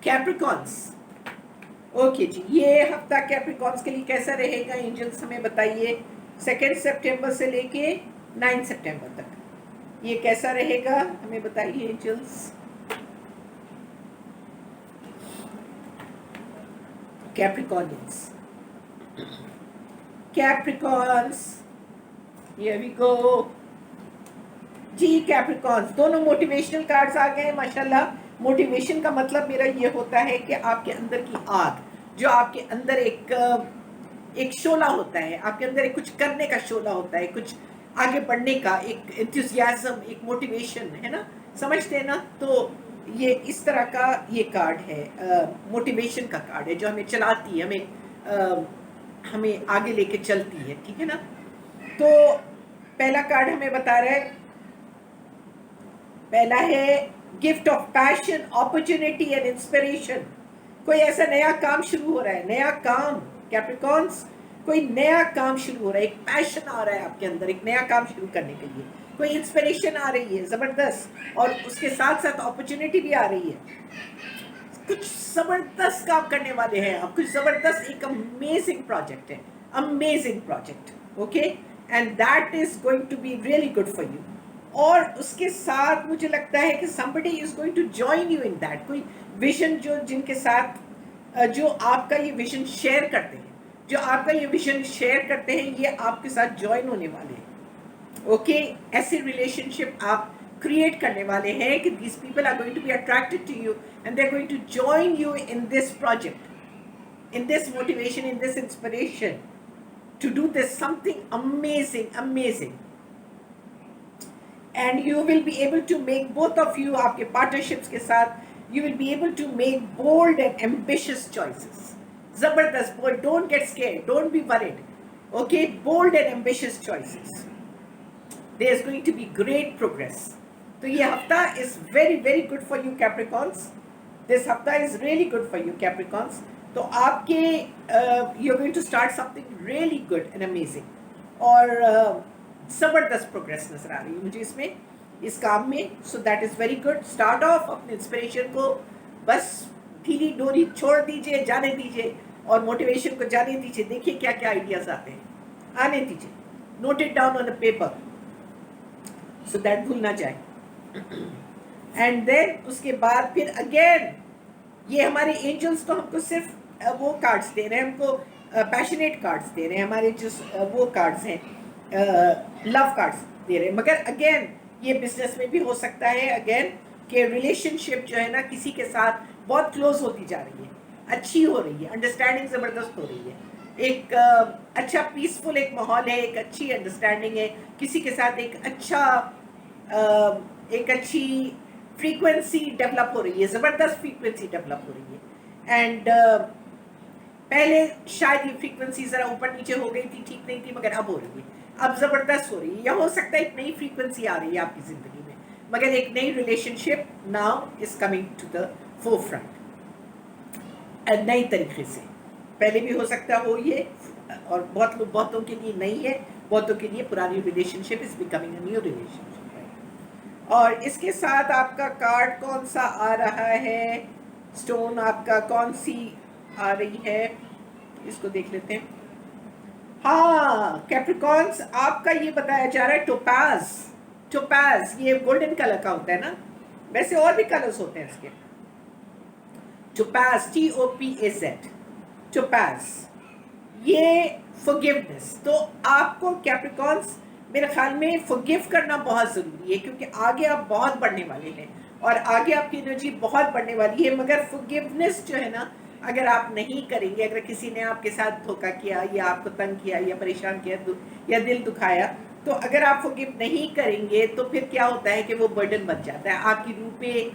कैप्रिकॉर्न्स, ओके जी। ये हफ्ता कैप्रिकॉर्न्स के लिए कैसा रहेगा, एंजल्स हमें बताइए। 2 सितंबर से लेके 9 सितंबर तक ये कैसा रहेगा, हमें बताइए angels. Capricornians, Capricorns, here we go जी। कैप्रिकॉर्न्स, दोनों मोटिवेशनल कार्ड्स आ गए माशाल्लाह। मोटिवेशन का मतलब मेरा ये होता है कि आपके अंदर की आग, जो आपके अंदर एक शोला होता है, आपके अंदर एक कुछ करने का शोला होता है, कुछ आगे बढ़ने का एक एंथुसियाज्म, एक मोटिवेशन है ना, समझते हैं ना। तो ये इस तरह का ये कार्ड है, मोटिवेशन का कार्ड है, जो हमें चलाती है, हमें आगे लेके चलती है, ठीक है ना। तो पहला कार्ड हमें बता रहा है, पहला है gift of passion, opportunity and inspiration. कोई ऐसा नया काम शुरू हो रहा है, नया काम कैप्रिकॉर्न्स, कोई नया काम शुरू हो रहा है, एक पैशन आ रहा है आपके अंदर एक नया काम शुरू करने के लिए, कोई इंस्पिरेशन आ रही है जबरदस्त, और उसके साथ साथ अपॉर्चुनिटी भी आ रही है। कुछ जबरदस्त काम करने वाले हैं आप, कुछ जबरदस्त, एक अमेजिंग प्रोजेक्ट है, amazing project, okay. And that is going to be really good for you. और उसके साथ मुझे लगता है कि somebody is going to join you in that, कोई विजन जो जिनके साथ जो आपका ये विजन शेयर करते हैं, जो आपका ये विजन शेयर करते हैं, ये आपके साथ ज्वाइन होने वाले हैं, ओके। ऐसे रिलेशनशिप आप क्रिएट करने वाले हैं कि these people are going to be attracted to you and they're going to join you in this project, in this motivation, in this inspiration to do this something amazing, amazing. And you will be able to make, both of you आपके partnerships के साथ, you will be able to make bold and ambitious choices. जबरदस्त, bold, don't get scared, don't be worried, okay, bold and ambitious choices. There is going to be great progress. तो ये हफ्ता is very very good for you Capricorns. This हफ्ता is really good for you Capricorns. तो आपके you're going to start something really good and amazing, और जबरदस्त progress नजर आ रही है मुझे इसमें, इस काम में। So that is very good. Start of अपने इंस्पिरेशन को बस ढीली डोरी छोड़ दीजिए, जाने दीजिए, और मोटिवेशन को जाने दीजिए। देखिए क्या क्या आइडियाज आते हैं, आने दीजिए, note it down on a paper so that भूल ना जाए। एंड देन उसके बाद फिर अगेन ये हमारे एंजल्स तो हमको सिर्फ वो कार्ड्स दे रहे हैं, हमको पैशनेट कार्ड्स दे रहे हैं, हमारे जो वो कार्ड्स हैं लव कार्ड्स दे रहे हैं, मगर अगेन ये बिजनेस में भी हो सकता है अगेन कि रिलेशनशिप जो है ना किसी के साथ बहुत क्लोज होती जा रही है, अच्छी हो रही है, अंडरस्टैंडिंग ज़बरदस्त हो रही है, एक अच्छा पीसफुल एक माहौल है, एक अच्छी अंडरस्टैंडिंग है, किसी के साथ एक अच्छी फ्रीक्वेंसी डेवलप हो रही है, ज़बरदस्त फ्रीक्वेंसी डेवलप हो रही है। एंड पहले शायद ये फ्रीक्वेंसी ज़रा ऊपर नीचे हो गई थी, ठीक नहीं थी, मगर अब हो रही है, अब ज़बरदस्त हो रही है, या हो सकता है एक नई फ्रीक्वेंसी आ रही है आपकी ज़िंदगी में, मगर एक नई relationship now is coming to the forefront नई तरीके से। पहले भी हो सकता हो ये, और बहुतों के लिए नहीं है, बहुतों के लिए पुरानी relationship is becoming a new relationship. और इसके साथ आपका कार्ड कौन सा आ रहा है, स्टोन आपका कौन सी आ रही है, इसको देख लेते हैं। हाँ कैप्रिकॉर्न्स, आपका ये बताया जा रहा है टोपाज। टोपाज ये गोल्डन कलर का होता है ना, वैसे और भी कलर्स होते हैं इसके। टोपाज TOPAZ, टोपाज ये फॉरगिवनेस। तो आपको कैप्रिकॉर्न्स मेरे ख्याल में फॉरगिव करना बहुत ज़रूरी है, क्योंकि आगे आप बहुत बढ़ने वाले हैं और आगे आपकी एनर्जी बहुत बढ़ने वाली है, मगर फॉरगिवनेस जो है ना अगर आप नहीं करेंगे, अगर किसी ने आपके साथ धोखा किया या आपको तंग किया या परेशान किया या दिल दुखाया, तो अगर आप फॉरगिव नहीं करेंगे तो फिर क्या होता है कि वो बर्डन बन जाता है आपकी रूह पे,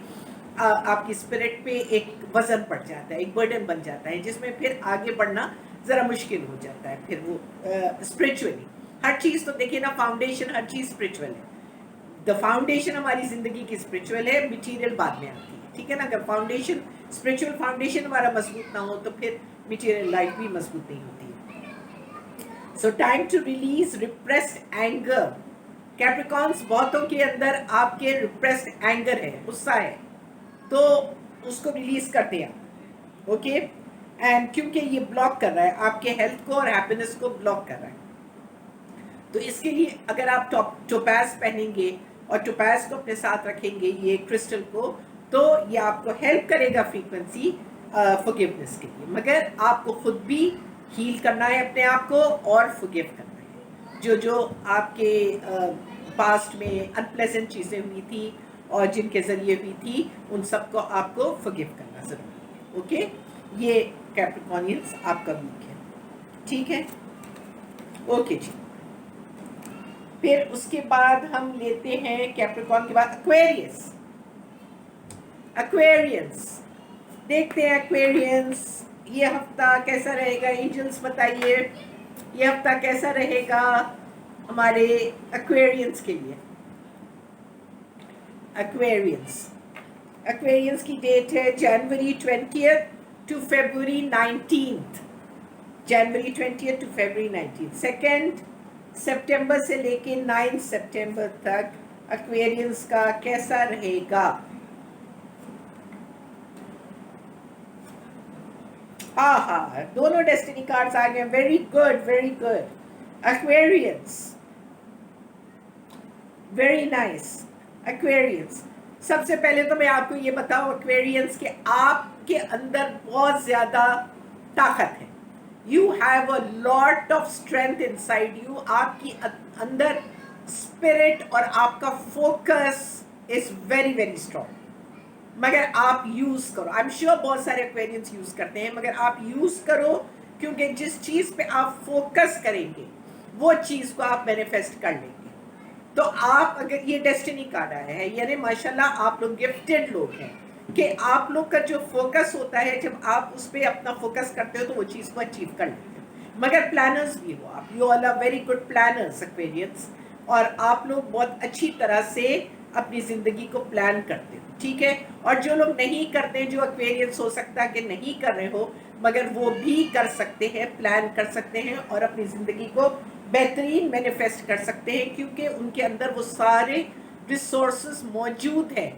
आपकी स्पिरिट पे एक वजन पड़ जाता है, एक बर्डन बन जाता है, जिसमें फिर आगे बढ़ना ज़रा मुश्किल हो जाता है। फिर वो स्पिरिचुअली हर चीज़ तो देखिए ना, फाउंडेशन हर चीज़ स्पिरिचुअल है। द फाउंडेशन हमारी ज़िंदगी की स्पिरिचुअल है, मटीरियल बाद में आती है, ठीक है ना। अगर फाउंडेशन स्पिरिचुअल फाउंडेशन हमारा मजबूत ना हो तो फिर मटीरियल लाइफ भी मजबूत नहीं होती है। So time to release repressed anger. Capricorns, बहुतों के अंदर आपके रिप्रेस्ड एंगर है, गुस्सा है, तो उसको रिलीज करते हैं, ओके। एंड क्योंकि ये ब्लॉक कर रहा है आपके हेल्थ को और हैप्पीनेस को ब्लॉक कर रहा है, तो इसके लिए अगर आप टोपाज पहनेंगे और टोपाज को अपने साथ रखेंगे ये क्रिस्टल को, तो ये आपको हेल्प करेगा फ्रीक्वेंसी फॉरगिवनेस के लिए, मगर आपको खुद भी हील करना है अपने आप को और फॉरगिव करना है। जो आपके पास्ट में अनप्लेजेंट चीज़ें हुई थी और जिनके ज़रिए हुई थी, उन सबको आपको फॉरगिव करना ज़रूरी है, ओके। ये कैप्रिकॉर्नियंस आपका वीक है, ठीक है, ओके जी। फिर उसके बाद हम लेते हैं कैप्रिकॉर्न के बाद एक्वेरियस। एक्वेरियंस देखते हैं, एक्वेरियंस ये हफ्ता कैसा रहेगा, एंजल्स बताइए ये हफ्ता कैसा रहेगा हमारे एक्वेरियंस के लिए। एक्वेरियंस की डेट है जनवरी 20 टू फरवरी 19, जनवरी 20 टू फरवरी 19, 2 सितंबर से लेके 9 सितंबर तक एक्वेरियंस का कैसा रहेगा। हाँ, दोनों डेस्टिनी कार्ड्स आ गए, very good very good. Aquarians very nice. Aquarians, सबसे पहले तो मैं आपको ये बताऊं एक्वेरियंस के आपके अंदर बहुत ज्यादा ताकत है। You have a lot of strength inside you. आपकी अंदर स्पिरिट और आपका focus is very very strong, मगर आप यूज करो। आई एम श्योर बहुत सारे एक्वेरियंस यूज करते हैं, मगर आप यूज करो, क्योंकि जिस चीज पे आप फोकस करेंगे वो चीज को आप मैनिफेस्ट कर लेंगे। तो आप अगर ये डेस्टिनी कार्ड आया है, यानी माशाल्लाह आप लोग गिफ्टेड लोग हैं कि आप लोग का जो फोकस होता है, जब आप उस पर अपना फोकस करते हो तो वो चीज़ को अचीव कर लेते हो। मगर प्लानर्स भी हो आप, you all are very good planners Aquarians, और आप लोग बहुत अच्छी तरह से अपनी ज़िंदगी को प्लान करते हो, ठीक है। और जो लोग नहीं करते, जो एक्वेरियंस हो सकता है कि नहीं कर रहे हो, मगर वो भी कर सकते हैं, प्लान कर सकते हैं और अपनी ज़िंदगी को बेहतरीन मैनिफेस्ट कर सकते हैं, क्योंकि उनके अंदर वो सारे रिसोर्सेज मौजूद हैं।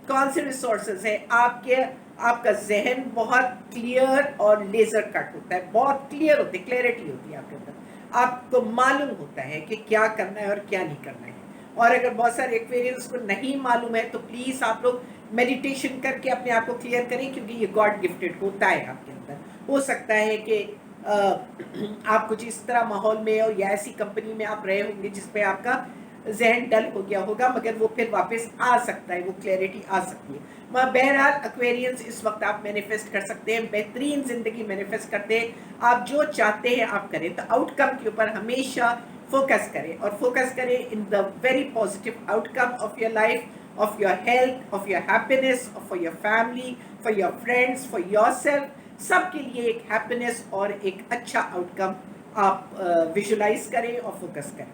कौन से रिसोर्सेज है आपका जहन बहुत क्लियर और लेजर कट होता है, बहुत क्लियर होती है, क्लैरिटी होती है आपके अंदर, आपको मालूम होता है कि क्या करना है और क्या नहीं करना है। और अगर बहुत सारे एक्वेरियंस को नहीं मालूम है तो प्लीज़ आप लोग मेडिटेशन करके अपने आप को क्लियर करें, क्योंकि ये गॉड गिफ्टेड होता है आपके अंदर। हो सकता है कि आप कुछ इस तरह माहौल में और या ऐसी कंपनी में आप रहे होंगे जिसमें आपका जहन डल हो गया होगा, मगर वो फिर वापस आ सकता है, वो क्लैरिटी आ सकती है। मगर बहरहाल एक्वेरियंस इस वक्त आप मैनिफेस्ट कर सकते हैं, बेहतरीन जिंदगी मैनिफेस्ट करते हैं। आप जो चाहते हैं आप करें, तो आउटकम के ऊपर हमेशा फोकस करें, और फोकस करें in the very positive outcome of your life, of your health, of your happiness, for your family, for your friends, for yourself, सबके लिए एक हैप्पीनेस और एक अच्छा आउटकम आप विजुलाइज करें और फोकस करें।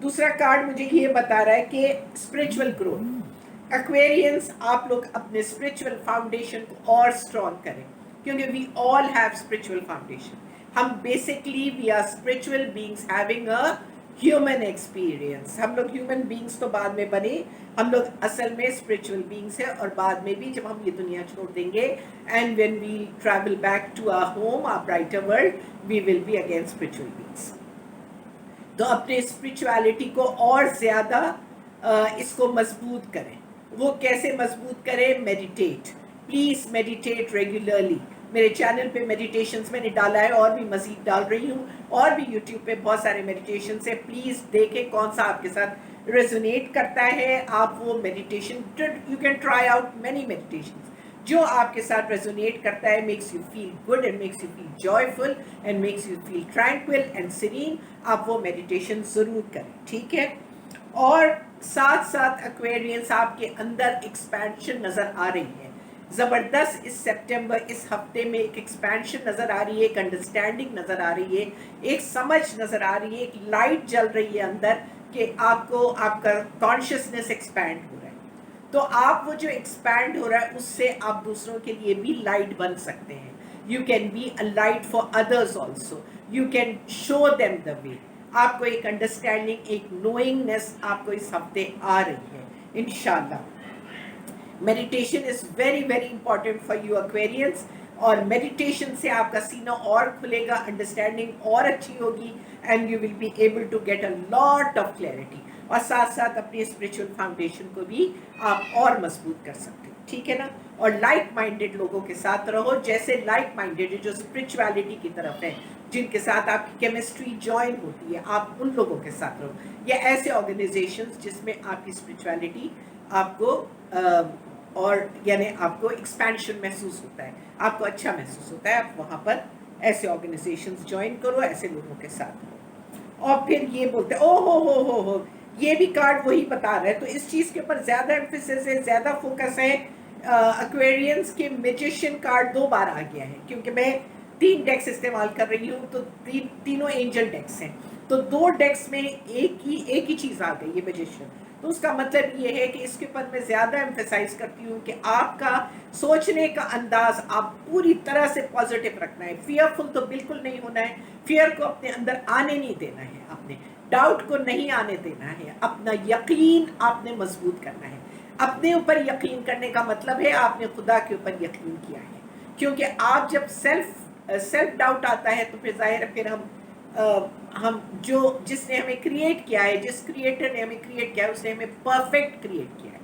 दूसरा कार्ड मुझे ये बता रहा है कि स्पिरिचुअल ग्रोथ। एक्वेरियंस, आप लोग अपने स्पिरिचुअल फाउंडेशन को और स्ट्रॉन्ग करें, क्योंकि we all have spiritual foundation. हम basically we are spiritual beings having a human experience. हम लोग ह्यूमन बीइंग्स तो बाद में बने, हम लोग असल में स्पिरिचुअल बीइंग्स हैं, और बाद में भी जब हम ये दुनिया छोड़ देंगे, and when we travel back to our home, our brighter world, we will be again spiritual beings. तो अपने स्पिरिचुअलिटी को और ज़्यादा इसको मजबूत करें। वो कैसे मजबूत करें? Meditate, please meditate regularly. मेरे चैनल पे मेडिटेशंस मैंने डाला है, और भी मज़ीद डाल रही हूँ, और भी यूट्यूब पे बहुत सारे मेडिटेशन है। प्लीज़ देखें कौन सा आपके साथ रेजोनेट करता है। आप वो meditation, you can try out many meditations. जो आपके साथ रेजोनेट करता है, makes you feel good and makes you feel joyful and makes you feel tranquil and serine, आप वो मेडिटेशन ज़रूर करें, ठीक है। और साथ साथ एक्वेरियंस, आपके अंदर एक्सपेंशन नज़र आ रही है ज़बरदस्त। इस सितंबर, इस हफ्ते में एक एक्सपेंशन नज़र आ रही है, एक अंडरस्टैंडिंग नज़र आ रही है, एक समझ नज़र आ रही है, एक लाइट जल रही है अंदर, कि आपको आपका कॉन्शियसनेस एक्सपैंड हो रहा है। तो आप वो जो एक्सपैंड हो रहा है, उससे आप दूसरों के लिए भी लाइट बन सकते हैं। You can be a light for others also, you can show them the way. आपको एक अंडरस्टैंडिंग, एक नोइंगनेस आपको इस हफ्ते आ रही है इंशाल्लाह। Meditation is very very important for you Aquarians, और मेडिटेशन से आपका सीना और खुलेगा, अंडरस्टैंडिंग और अच्छी होगी, and you will be able to get a lot of clarity. और साथ साथ अपनी स्पिरिचुअल फाउंडेशन को भी आप और मजबूत कर सकते हो, ठीक है ना। और लाइक माइंडेड लोगों के साथ रहो, जैसे लाइक माइंडेड जो स्पिरिचुअलिटी की तरफ है, जिनके साथ आपकी केमिस्ट्री ज्वाइन होती है, आप उन लोगों के साथ रहो, या ऐसे ऑर्गेनाइजेशंस जिसमें आपकी स्पिरिचुअलिटी आपको और यानी आपको एक्सपेंशन महसूस होता है, आपको अच्छा महसूस होता है, आप वहाँ पर ऐसे ऑर्गेनाइजेशंस ज्वाइन करो, ऐसे लोगों के साथ रहो। और फिर ये बोलते हैं, ओ हो, ये भी कार्ड वही बता रहा है। तो इस चीज़ के ऊपर ज़्यादा एम्फेसिस है, ज़्यादा फोकस है। एक्वेरियंस के मैजिशियन कार्ड 2 बार आ गया है, क्योंकि मैं 3 डेक्स इस्तेमाल कर रही हूँ, तो तीनों एंजल डेक्स हैं। तो 2 डेक्स में एक ही चीज़ आ गई है, मैजिशियन। तो उसका मतलब ये है कि इसके ऊपर मैं ज़्यादा एम्फेसाइज करती हूँ कि आपका सोचने का अंदाज आप पूरी तरह से पॉजिटिव रखना है। फियरफुल तो बिल्कुल नहीं होना है, फियर को अपने अंदर आने नहीं देना है, अपने डाउट को नहीं आने देना है, अपना यकीन आपने मजबूत करना है। अपने ऊपर यकीन करने का मतलब है आपने खुदा के ऊपर यकीन किया है, क्योंकि आप जब सेल्फ डाउट आता है तो फिर जाहिर है, फिर हम जो जिसने हमें क्रिएट किया है, जिस क्रिएटर ने हमें क्रिएट किया है, उसने हमें परफेक्ट क्रिएट किया है,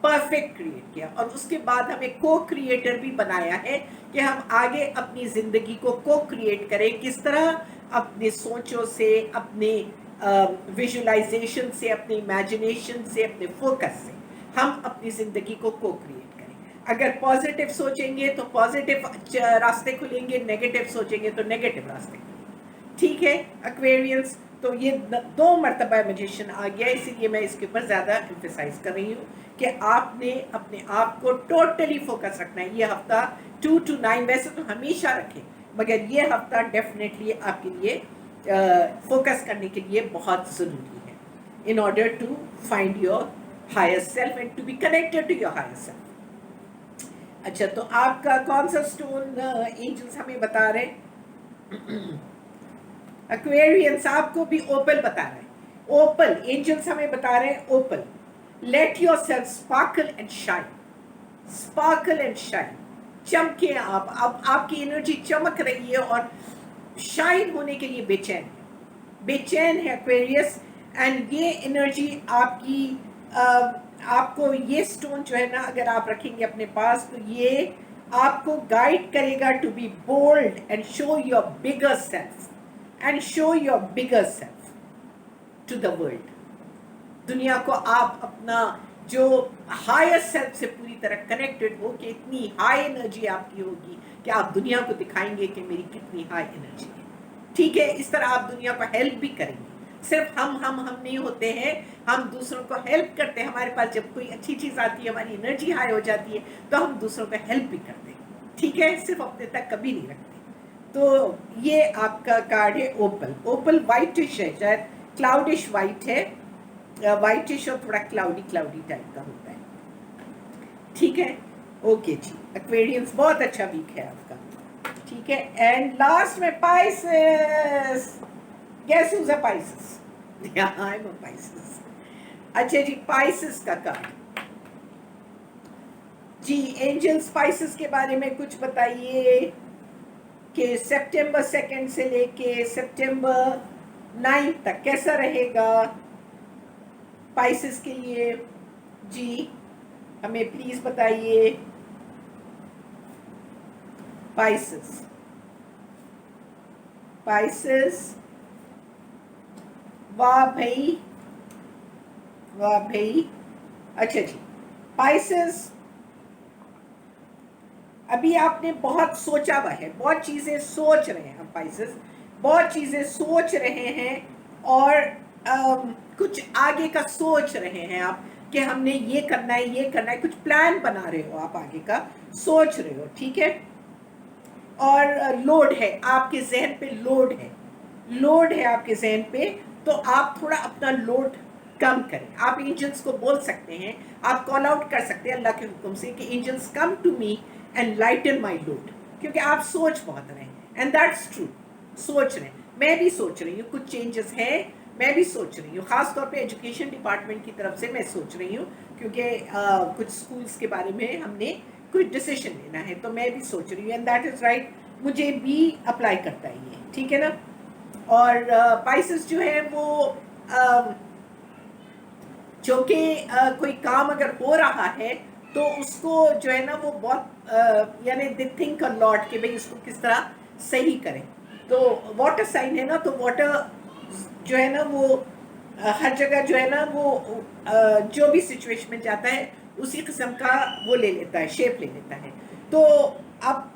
परफेक्ट क्रिएट किया, और उसके बाद हमें को क्रिएटर भी बनाया है कि हम आगे अपनी ज़िंदगी को को क्रिएट करें। किस तरह? अपने सोचों से, अपने विजुलाइजेशन से, अपने इमेजिनेशन से, अपने फोकस से हम अपनी ज़िंदगी को क्रिएट करें। अगर पॉजिटिव सोचेंगे तो पॉजिटिव रास्ते खुलेंगे, नेगेटिव सोचेंगे तो नेगेटिव रास्ते खुलेंगे, ठीक है एक्वेरियंस। तो ये 2 मरतबा मैजिशियन आ गया, इसीलिए मैं इसके ऊपर ज़्यादा एम्फेसाइज कर रही हूँ कि आपने अपने आप को टोटली फोकस रखना है। ये हफ्ता 2 to 9 वैसे तो हमेशा रखें, मगर ये हफ्ता डेफिनेटली आपके लिए फोकस करने के लिए बहुत ज़रूरी है, in order to find your higher self and to be connected to your higher self. अच्छा, तो आपका कौन सा स्टोन एंजल्स हमें बता रहे हैं? एक्वेरियंस आपको भी ओपल बता रहे हैं। ओपल एंजल्स हमें बता रहे हैं, opal, let yourself sparkle and shine, sparkle and shine, चमके आप। अब आपकी एनर्जी चमक रही है और शाइन होने के लिए बेचैन है, बेचैन है एक्वेरियस। एंड ये एनर्जी आपकी आपको ये स्टोन जो है ना अगर आप रखेंगे अपने पास तो ये आपको गाइड करेगा to be bold and show your bigger self and show your bigger self to the world. दुनिया को आप अपना जो हायर सेल्फ से पूरी तरह कनेक्टेड हो कि इतनी हाई एनर्जी आपकी होगी कि आप दुनिया को दिखाएंगे कि मेरी कितनी हाई एनर्जी है। ठीक है, इस तरह आप दुनिया को हेल्प भी करेंगे। सिर्फ हम नहीं होते हैं, हम दूसरों को हेल्प करते हैं। हमारे पास जब कोई अच्छी चीज़ आती है, हमारी एनर्जी हाई हो जाती है, तो हम दूसरों को हेल्प भी करते हैं। ठीक है, सिर्फ अपने तक कभी नहीं रखते। तो ये आपका कार्ड है ओपल। ओपल वाइटिश है, शायद क्लाउडिश वाइट है, वाइटिश और थोड़ा क्लाउडी क्लाउडी टाइप का होता है। ठीक है, ओके जी। एक्वेरियंस बहुत अच्छा वीक है आपका। ठीक है, एंड लास्ट में Pisces. Guess who's a Pisces? Yeah, I'm a Pisces. अच्छा जी, पाइसेस का कार्ड जी। एंजल स्पाइसेस के बारे में कुछ बताइए कि सितंबर 2 से लेके सितंबर 9 तक कैसा रहेगा पाइसेस के लिए जी, हमें प्लीज बताइए। पाइसेस, पाइसेस, वाह भाई, वाह भाई। अच्छा जी, पाइसेस, अभी आपने बहुत सोचा हुआ है, बहुत चीजें सोच रहे हैं। पाइसेस बहुत चीजें सोच रहे हैं और कुछ आगे का सोच रहे हैं आप कि हमने ये करना है, ये करना है। कुछ प्लान बना रहे हो आप, आगे का सोच रहे हो। ठीक है, और लोड है आपके जहन पे, लोड है, लोड है आपके जहन पे। तो आप थोड़ा अपना लोड कम करें। आप एंजल्स को बोल सकते हैं, आप कॉल आउट कर सकते हैं अल्लाह के हुक्म से कि angels come to me and lighten my load, क्योंकि आप सोच बहुत रहे हैं एंड दैट्स ट्रू। सोच रहे हैं, मैं भी सोच रही हूँ, कुछ चेंजेस हैं, मैं भी सोच रही हूँ। खासतौर पे एजुकेशन डिपार्टमेंट की तरफ से मैं सोच रही हूँ, क्योंकि कुछ स्कूल्स के बारे में हमने कुछ डिसीजन लेना है, तो मैं भी सोच रही हूँ एंड दैट इज राइट। मुझे भी अप्लाई करता है ये, ठीक है ना। और पाइसेस जो है वो जो कि कोई काम अगर हो रहा है तो उसको जो है ना वो बहुत यानी दे थिंक अ लॉट कि भाई इसको किस तरह सही करें। तो वाटर साइन है ना, तो वाटर जो है ना वो हर जगह जो है ना वो जो भी सिचुएशन में जाता है उसी किस्म का वो ले लेता है, शेप ले लेता है। तो अब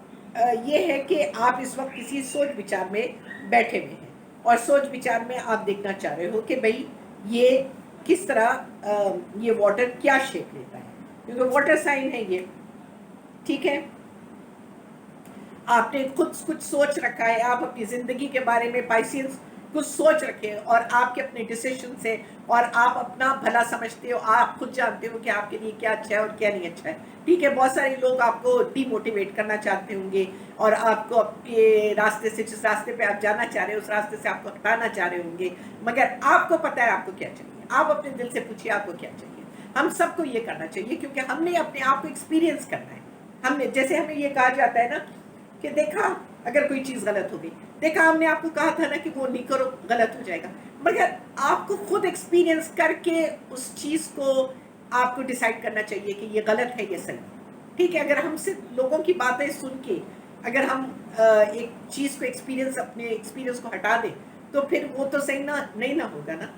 ये है कि आप इस वक्त किसी सोच विचार में बैठे हुए हैं और सोच विचार में आप देखना चाह रहे हो कि भाई ये किस तरह ये वाटर क्या शेप लेता है, क्योंकि वाटर साइन है ये। ठीक है, आपने खुद कुछ सोच रखा है, आप अपनी जिंदगी के बारे में पाइसियंस कुछ सोच रखे और आपके अपने डिसीजन से, और आप अपना भला समझते हो, आप खुद जानते हो कि आपके लिए क्या अच्छा है और क्या नहीं अच्छा है। ठीक है, बहुत सारे लोग आपको डिमोटिवेट करना चाहते होंगे और आपको आपके रास्ते से, जिस रास्ते पे आप जाना चाह रहे हो उस रास्ते से आपको हटाना चाह रहे होंगे, मगर आपको पता है आपको क्या चाहिए। आप अपने दिल से पूछिए आपको क्या चाहिए। हम सबको ये करना चाहिए क्योंकि हमने अपने आप को एक्सपीरियंस करना है। हमने, जैसे हमें ये कहा जाता है ना कि देखा अगर कोई चीज़ गलत हो गई, देखा हमने आपको कहा था ना कि वो नहीं करो, गलत हो जाएगा, मगर आपको खुद एक्सपीरियंस करके उस चीज़ को आपको डिसाइड करना चाहिए कि ये गलत है, ये सही। ठीक है, अगर हम सिर्फ लोगों की बातें सुन के अगर हम एक चीज़ को एक्सपीरियंस, अपने एक्सपीरियंस को हटा दें तो फिर वो तो सही ना नहीं ना होगा ना।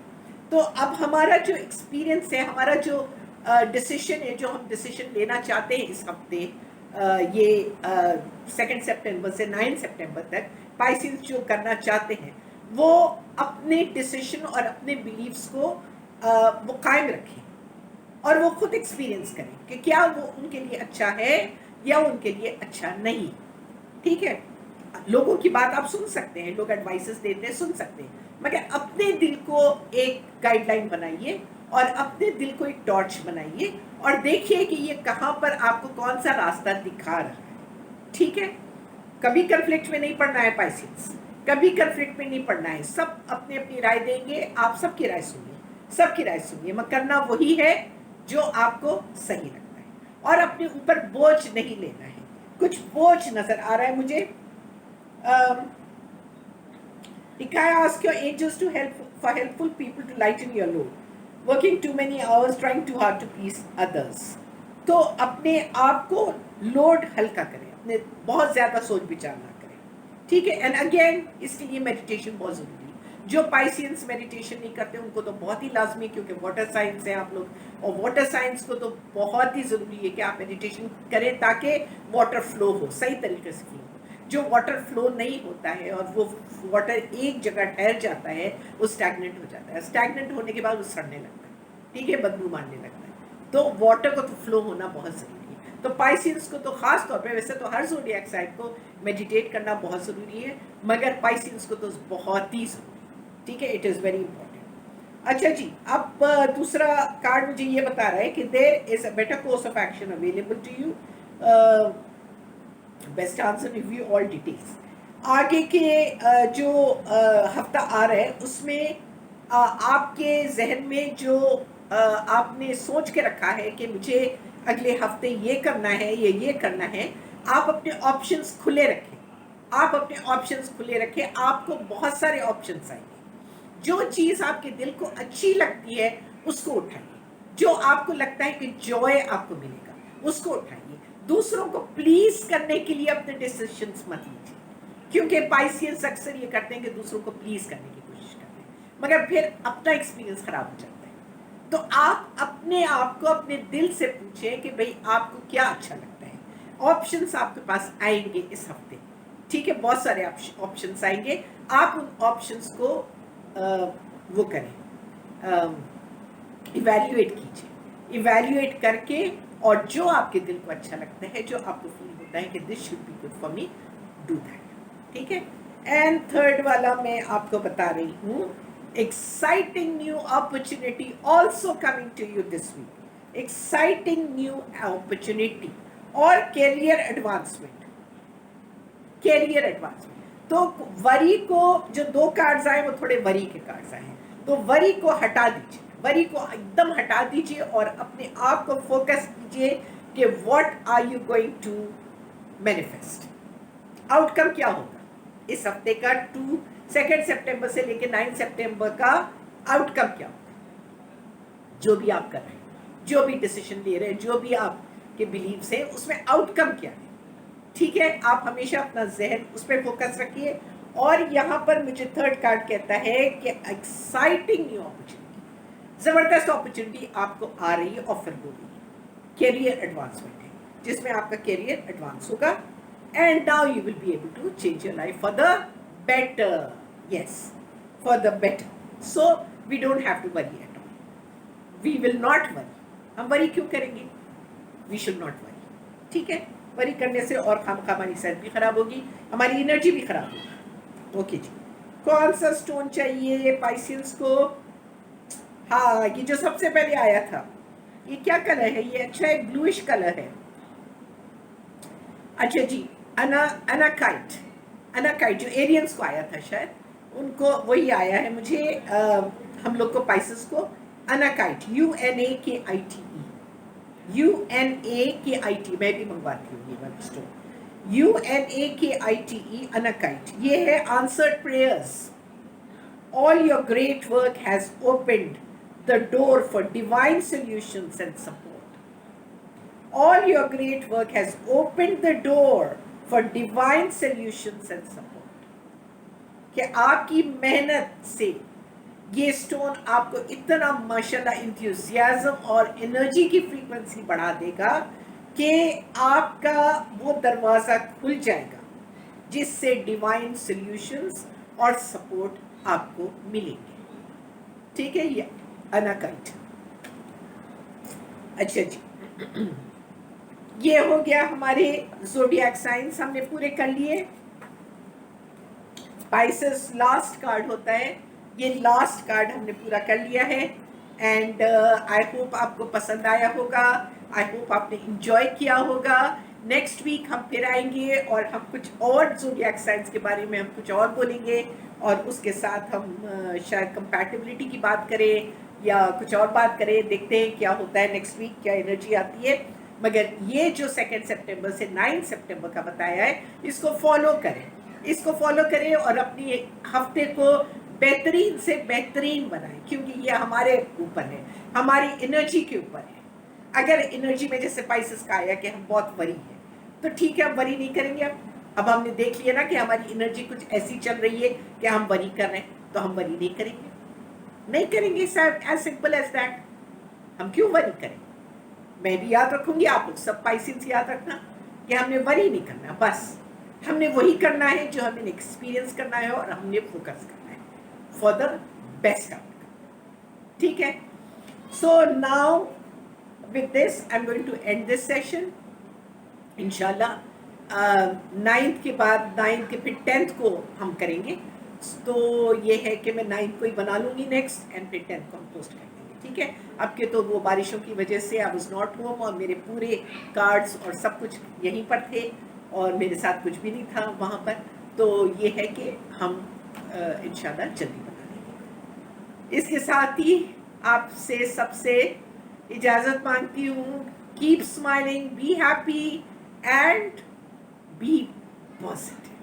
तो अब हमारा जो एक्सपीरियंस है, हमारा जो डिसीजन है, जो हम डिसीजन लेना चाहते हैं इस हफ्ते, ये 2 सितंबर से 9 सितंबर तक पाइसेस जो करना चाहते हैं वो अपने डिसीजन और अपने बिलीव्स को वो कायम रखें और वो खुद एक्सपीरियंस करें कि क्या वो उनके लिए अच्छा है या उनके लिए अच्छा नहीं। ठीक है, लोगों की बात आप सुन सकते हैं, लोग एडवाइसेस देते हैं, सुन सकते हैं, मगर अपने दिल को एक गाइडलाइन बनाइए और अपने दिल को एक टॉर्च बनाइए और देखिए कि ये कहाँ पर आपको कौन सा रास्ता दिखा रहा है। ठीक है, कभी कन्फ्लिक्ट में नहीं पड़ना है पाइसेस, कभी कन्फ्लिक्ट में नहीं पड़ना है। सब अपनी अपनी राय देंगे, आप सबकी राय सुनिए, सबकी राय सुनिए, मगर करना वही है जो आपको सही लगता है और अपने ऊपर बोझ नहीं लेना है। कुछ बोझ नजर आ रहा है मुझे। Can I ask your angels to help for helpful people to lighten your load. Working too many hours, trying too hard to please others. तो अपने आप को लोड हल्का करें, अपने बहुत ज़्यादा सोच विचार ना करें, ठीक है। एंड अगेन इसके लिए मेडिटेशन बहुत ज़रूरी है। जो पाइसियंस मेडिटेशन नहीं करते उनको तो बहुत ही लाजमी, क्योंकि वाटर साइंस है आप लोग, और वाटर साइंस को तो बहुत ही ज़रूरी है कि आप मेडिटेशन करें ताकि वाटर फ्लो हो, सही तरीके से फ्लो हो। जो वाटर फ्लो नहीं होता है और वो वाटर एक जगह ठहर जाता है, वो स्टैग्नेंट हो जाता है। स्टैग्नेंट होने के बाद वो सड़ने लगता है, ठीक है, बदबू मारने लगता है। तो वाटर को तो फ्लो होना बहुत ज़रूरी है। तो पाइसियंस को तो ख़ास तौर पे, वैसे तो हर ज़ोडिएक साइन को मेडिटेट करना बहुत ज़रूरी है, मगर पाइसियंस को तो बहुत ही ज़रूरी, ठीक है, इट इज़ वेरी इंपॉर्टेंट। अच्छा जी, अब दूसरा कार्ड मुझे ये बता रहा है कि there is a better course of action available to you, best answer review all details. आगे के जो हफ्ता आ रहा है उसमें आपके जहन में जो आपने सोच के रखा है कि मुझे अगले हफ्ते ये करना है, ये करना है, आप अपने ऑप्शंस खुले रखें। आप अपने ऑप्शंस खुले रखें, आपको बहुत सारे ऑप्शंस आएंगे। जो चीज़ आपके दिल को अच्छी लगती है उसको उठाइए, जो आपको लगता है कि जॉय आपको मिलेगा उसको उठाइए। दूसरों को प्लीज करने के लिए अपने डिसीजंस मत लीजिए, क्योंकि पाइसियंस अक्सर ये करते हैं कि दूसरों को प्लीज करने की कोशिश करते हैं, मगर फिर अपना एक्सपीरियंस खराब हो जाता है। तो आप अपने आप को अपने दिल से पूछें कि भाई आपको क्या अच्छा लगता है। ऑप्शंस आपके पास आएंगे इस हफ्ते, ठीक है, बहुत सारे ऑप्शंस आएंगे। आप उन ऑप्शंस को वो करें, इवैल्यूएट कीजिए। इवैल्यूएट करके और जो आपके दिल को अच्छा लगता है, जो आपको फील होता है कि this should be good for me, do that, ठीक है। एंड थर्ड वाला मैं आपको बता रही हूँ, exciting new opportunity also coming to you this week. Exciting new opportunity और कैरियर एडवांसमेंट, कैरियर एडवांसमेंट। तो वरी को, जो दो कार्ड्स आए वो थोड़े वरी के कार्ड्स आए हैं, तो वरी को हटा दीजिए, वरी को एकदम हटा दीजिए और अपने आप को फोकस कीजिए कि what are you going to manifest. Outcome क्या होगा इस हफ्ते का, 2 सितंबर से लेकर 9 सितंबर का आउटकम क्या होगा। जो भी आप कर रहे हैं, जो भी डिसीजन ले रहे हैं, जो भी आपके बिलीव्स हैं, उसमें आउटकम क्या है, ठीक है। आप हमेशा अपना जहन उस पर फोकस रखिए। और यहाँ पर मुझे थर्ड कार्ड कहता है कि एक्साइटिंग न्यू अपॉर्चुनिटी, जबरदस्त अपॉर्चुनिटी आपको आ रही है, ऑफर हो रही है, कैरियर एडवांसमेंट है, जिसमें आपका कैरियर एडवांस होगा। And now you will be able to change your life for the better, yes, for the better. So we don't have to worry at all, we will not worry. हम worry क्यों करेंगे, we should not worry, ठीक है। Worry करने से और खामखा हमारी सेहत भी खराब होगी, हमारी एनर्जी भी खराब होगी। ओके जी, कौन सा स्टोन चाहिए पाइसियंस को। हाँ, ये जो सबसे पहले आया था, ये क्या कलर है, ये अच्छा है, ब्लूइश कलर है। अच्छा जी, अनाकाइट, अनाकाइट जो एरियंस को आया था शायद, उनको वही आया है मुझे, हम लोग को पाइसेस को अनाकाइट, UNAKITE, UNAKIT, मैं भी मंगवाती हूँ ये वाला स्टोन, UNAKITE, अनाकाइट। ये है answered prayers. All your great work has opened the door for divine solutions and support. All your great work has opened the door for divine solutions and support. कि आपकी मेहनत से ये स्टोन आपको इतना माशाल्लाह इंथुसियाज्म और एनर्जी की फ्रीक्वेंसी बढ़ा देगा कि आपका वो दरवाज़ा खुल जाएगा जिससे डिवाइन सॉल्यूशंस और सपोर्ट आपको मिलेंगे, ठीक है। ये अनाकाइट। अच्छा जी, ये हो गया हमारे ज़ोडिएक साइंस, हमने पूरे कर लिए। पाइसेस लास्ट कार्ड होता है, ये लास्ट कार्ड हमने पूरा कर लिया है। एंड आई होप आपको पसंद आया होगा, आई होप आपने इंजॉय किया होगा। नेक्स्ट वीक हम फिर आएंगे और हम कुछ और ज़ोडिएक साइंस के बारे में हम कुछ और बोलेंगे, और उसके साथ हम शायद कंपैटिबिलिटी की बात करें या कुछ और बात करें। देखते हैं क्या होता है नेक्स्ट वीक, क्या एनर्जी आती है। मगर ये जो 2 सितंबर से 9 सितंबर का बताया है, इसको फॉलो करें, इसको फॉलो करें और अपनी हफ्ते को बेहतरीन से बेहतरीन बनाएं, क्योंकि ये हमारे ऊपर है, हमारी एनर्जी के ऊपर है। अगर एनर्जी में जैसे स्पाइसेस का आया कि हम बहुत वरी है, तो ठीक है, हम वरी नहीं करेंगे। अब हमने देख लिया ना कि हमारी एनर्जी कुछ ऐसी चल रही है कि हम वरी कर रहे हैं, तो हम वरी नहीं करेंगे, नहीं करेंगे। Sir, as simple as that. हम क्यों वरी करें? मैं भी याद रखूंगी, आप लोग सब पाइसेंस याद रखना कि हमने वरी नहीं करना, बस हमने वही करना है जो हमें एक्सपीरियंस करना है और हमने फोकस करना है फॉर द बेस्ट आउटकम। ठीक है? So now with this I am going to end this session इंशाल्लाह। 9th के बाद, 9th के फिर 10th को हम करेंगे। तो ये है कि मैं 9th को ही बना लूँगी नेक्स्ट, एंड फिर 10th को हम पोस्ट कर देंगे। ठीक है? अब के तो वो बारिशों की वजह से आई वाज नॉट होम, और मेरे पूरे कार्ड्स और सब कुछ यहीं पर थे, और मेरे साथ कुछ भी नहीं था वहाँ पर। तो ये है कि हम इंशाल्लाह जल्दी बना लेंगे। इसके साथ ही आपसे सबसे इजाज़त मांगती हूँ। Keep smiling, be happy and be positive.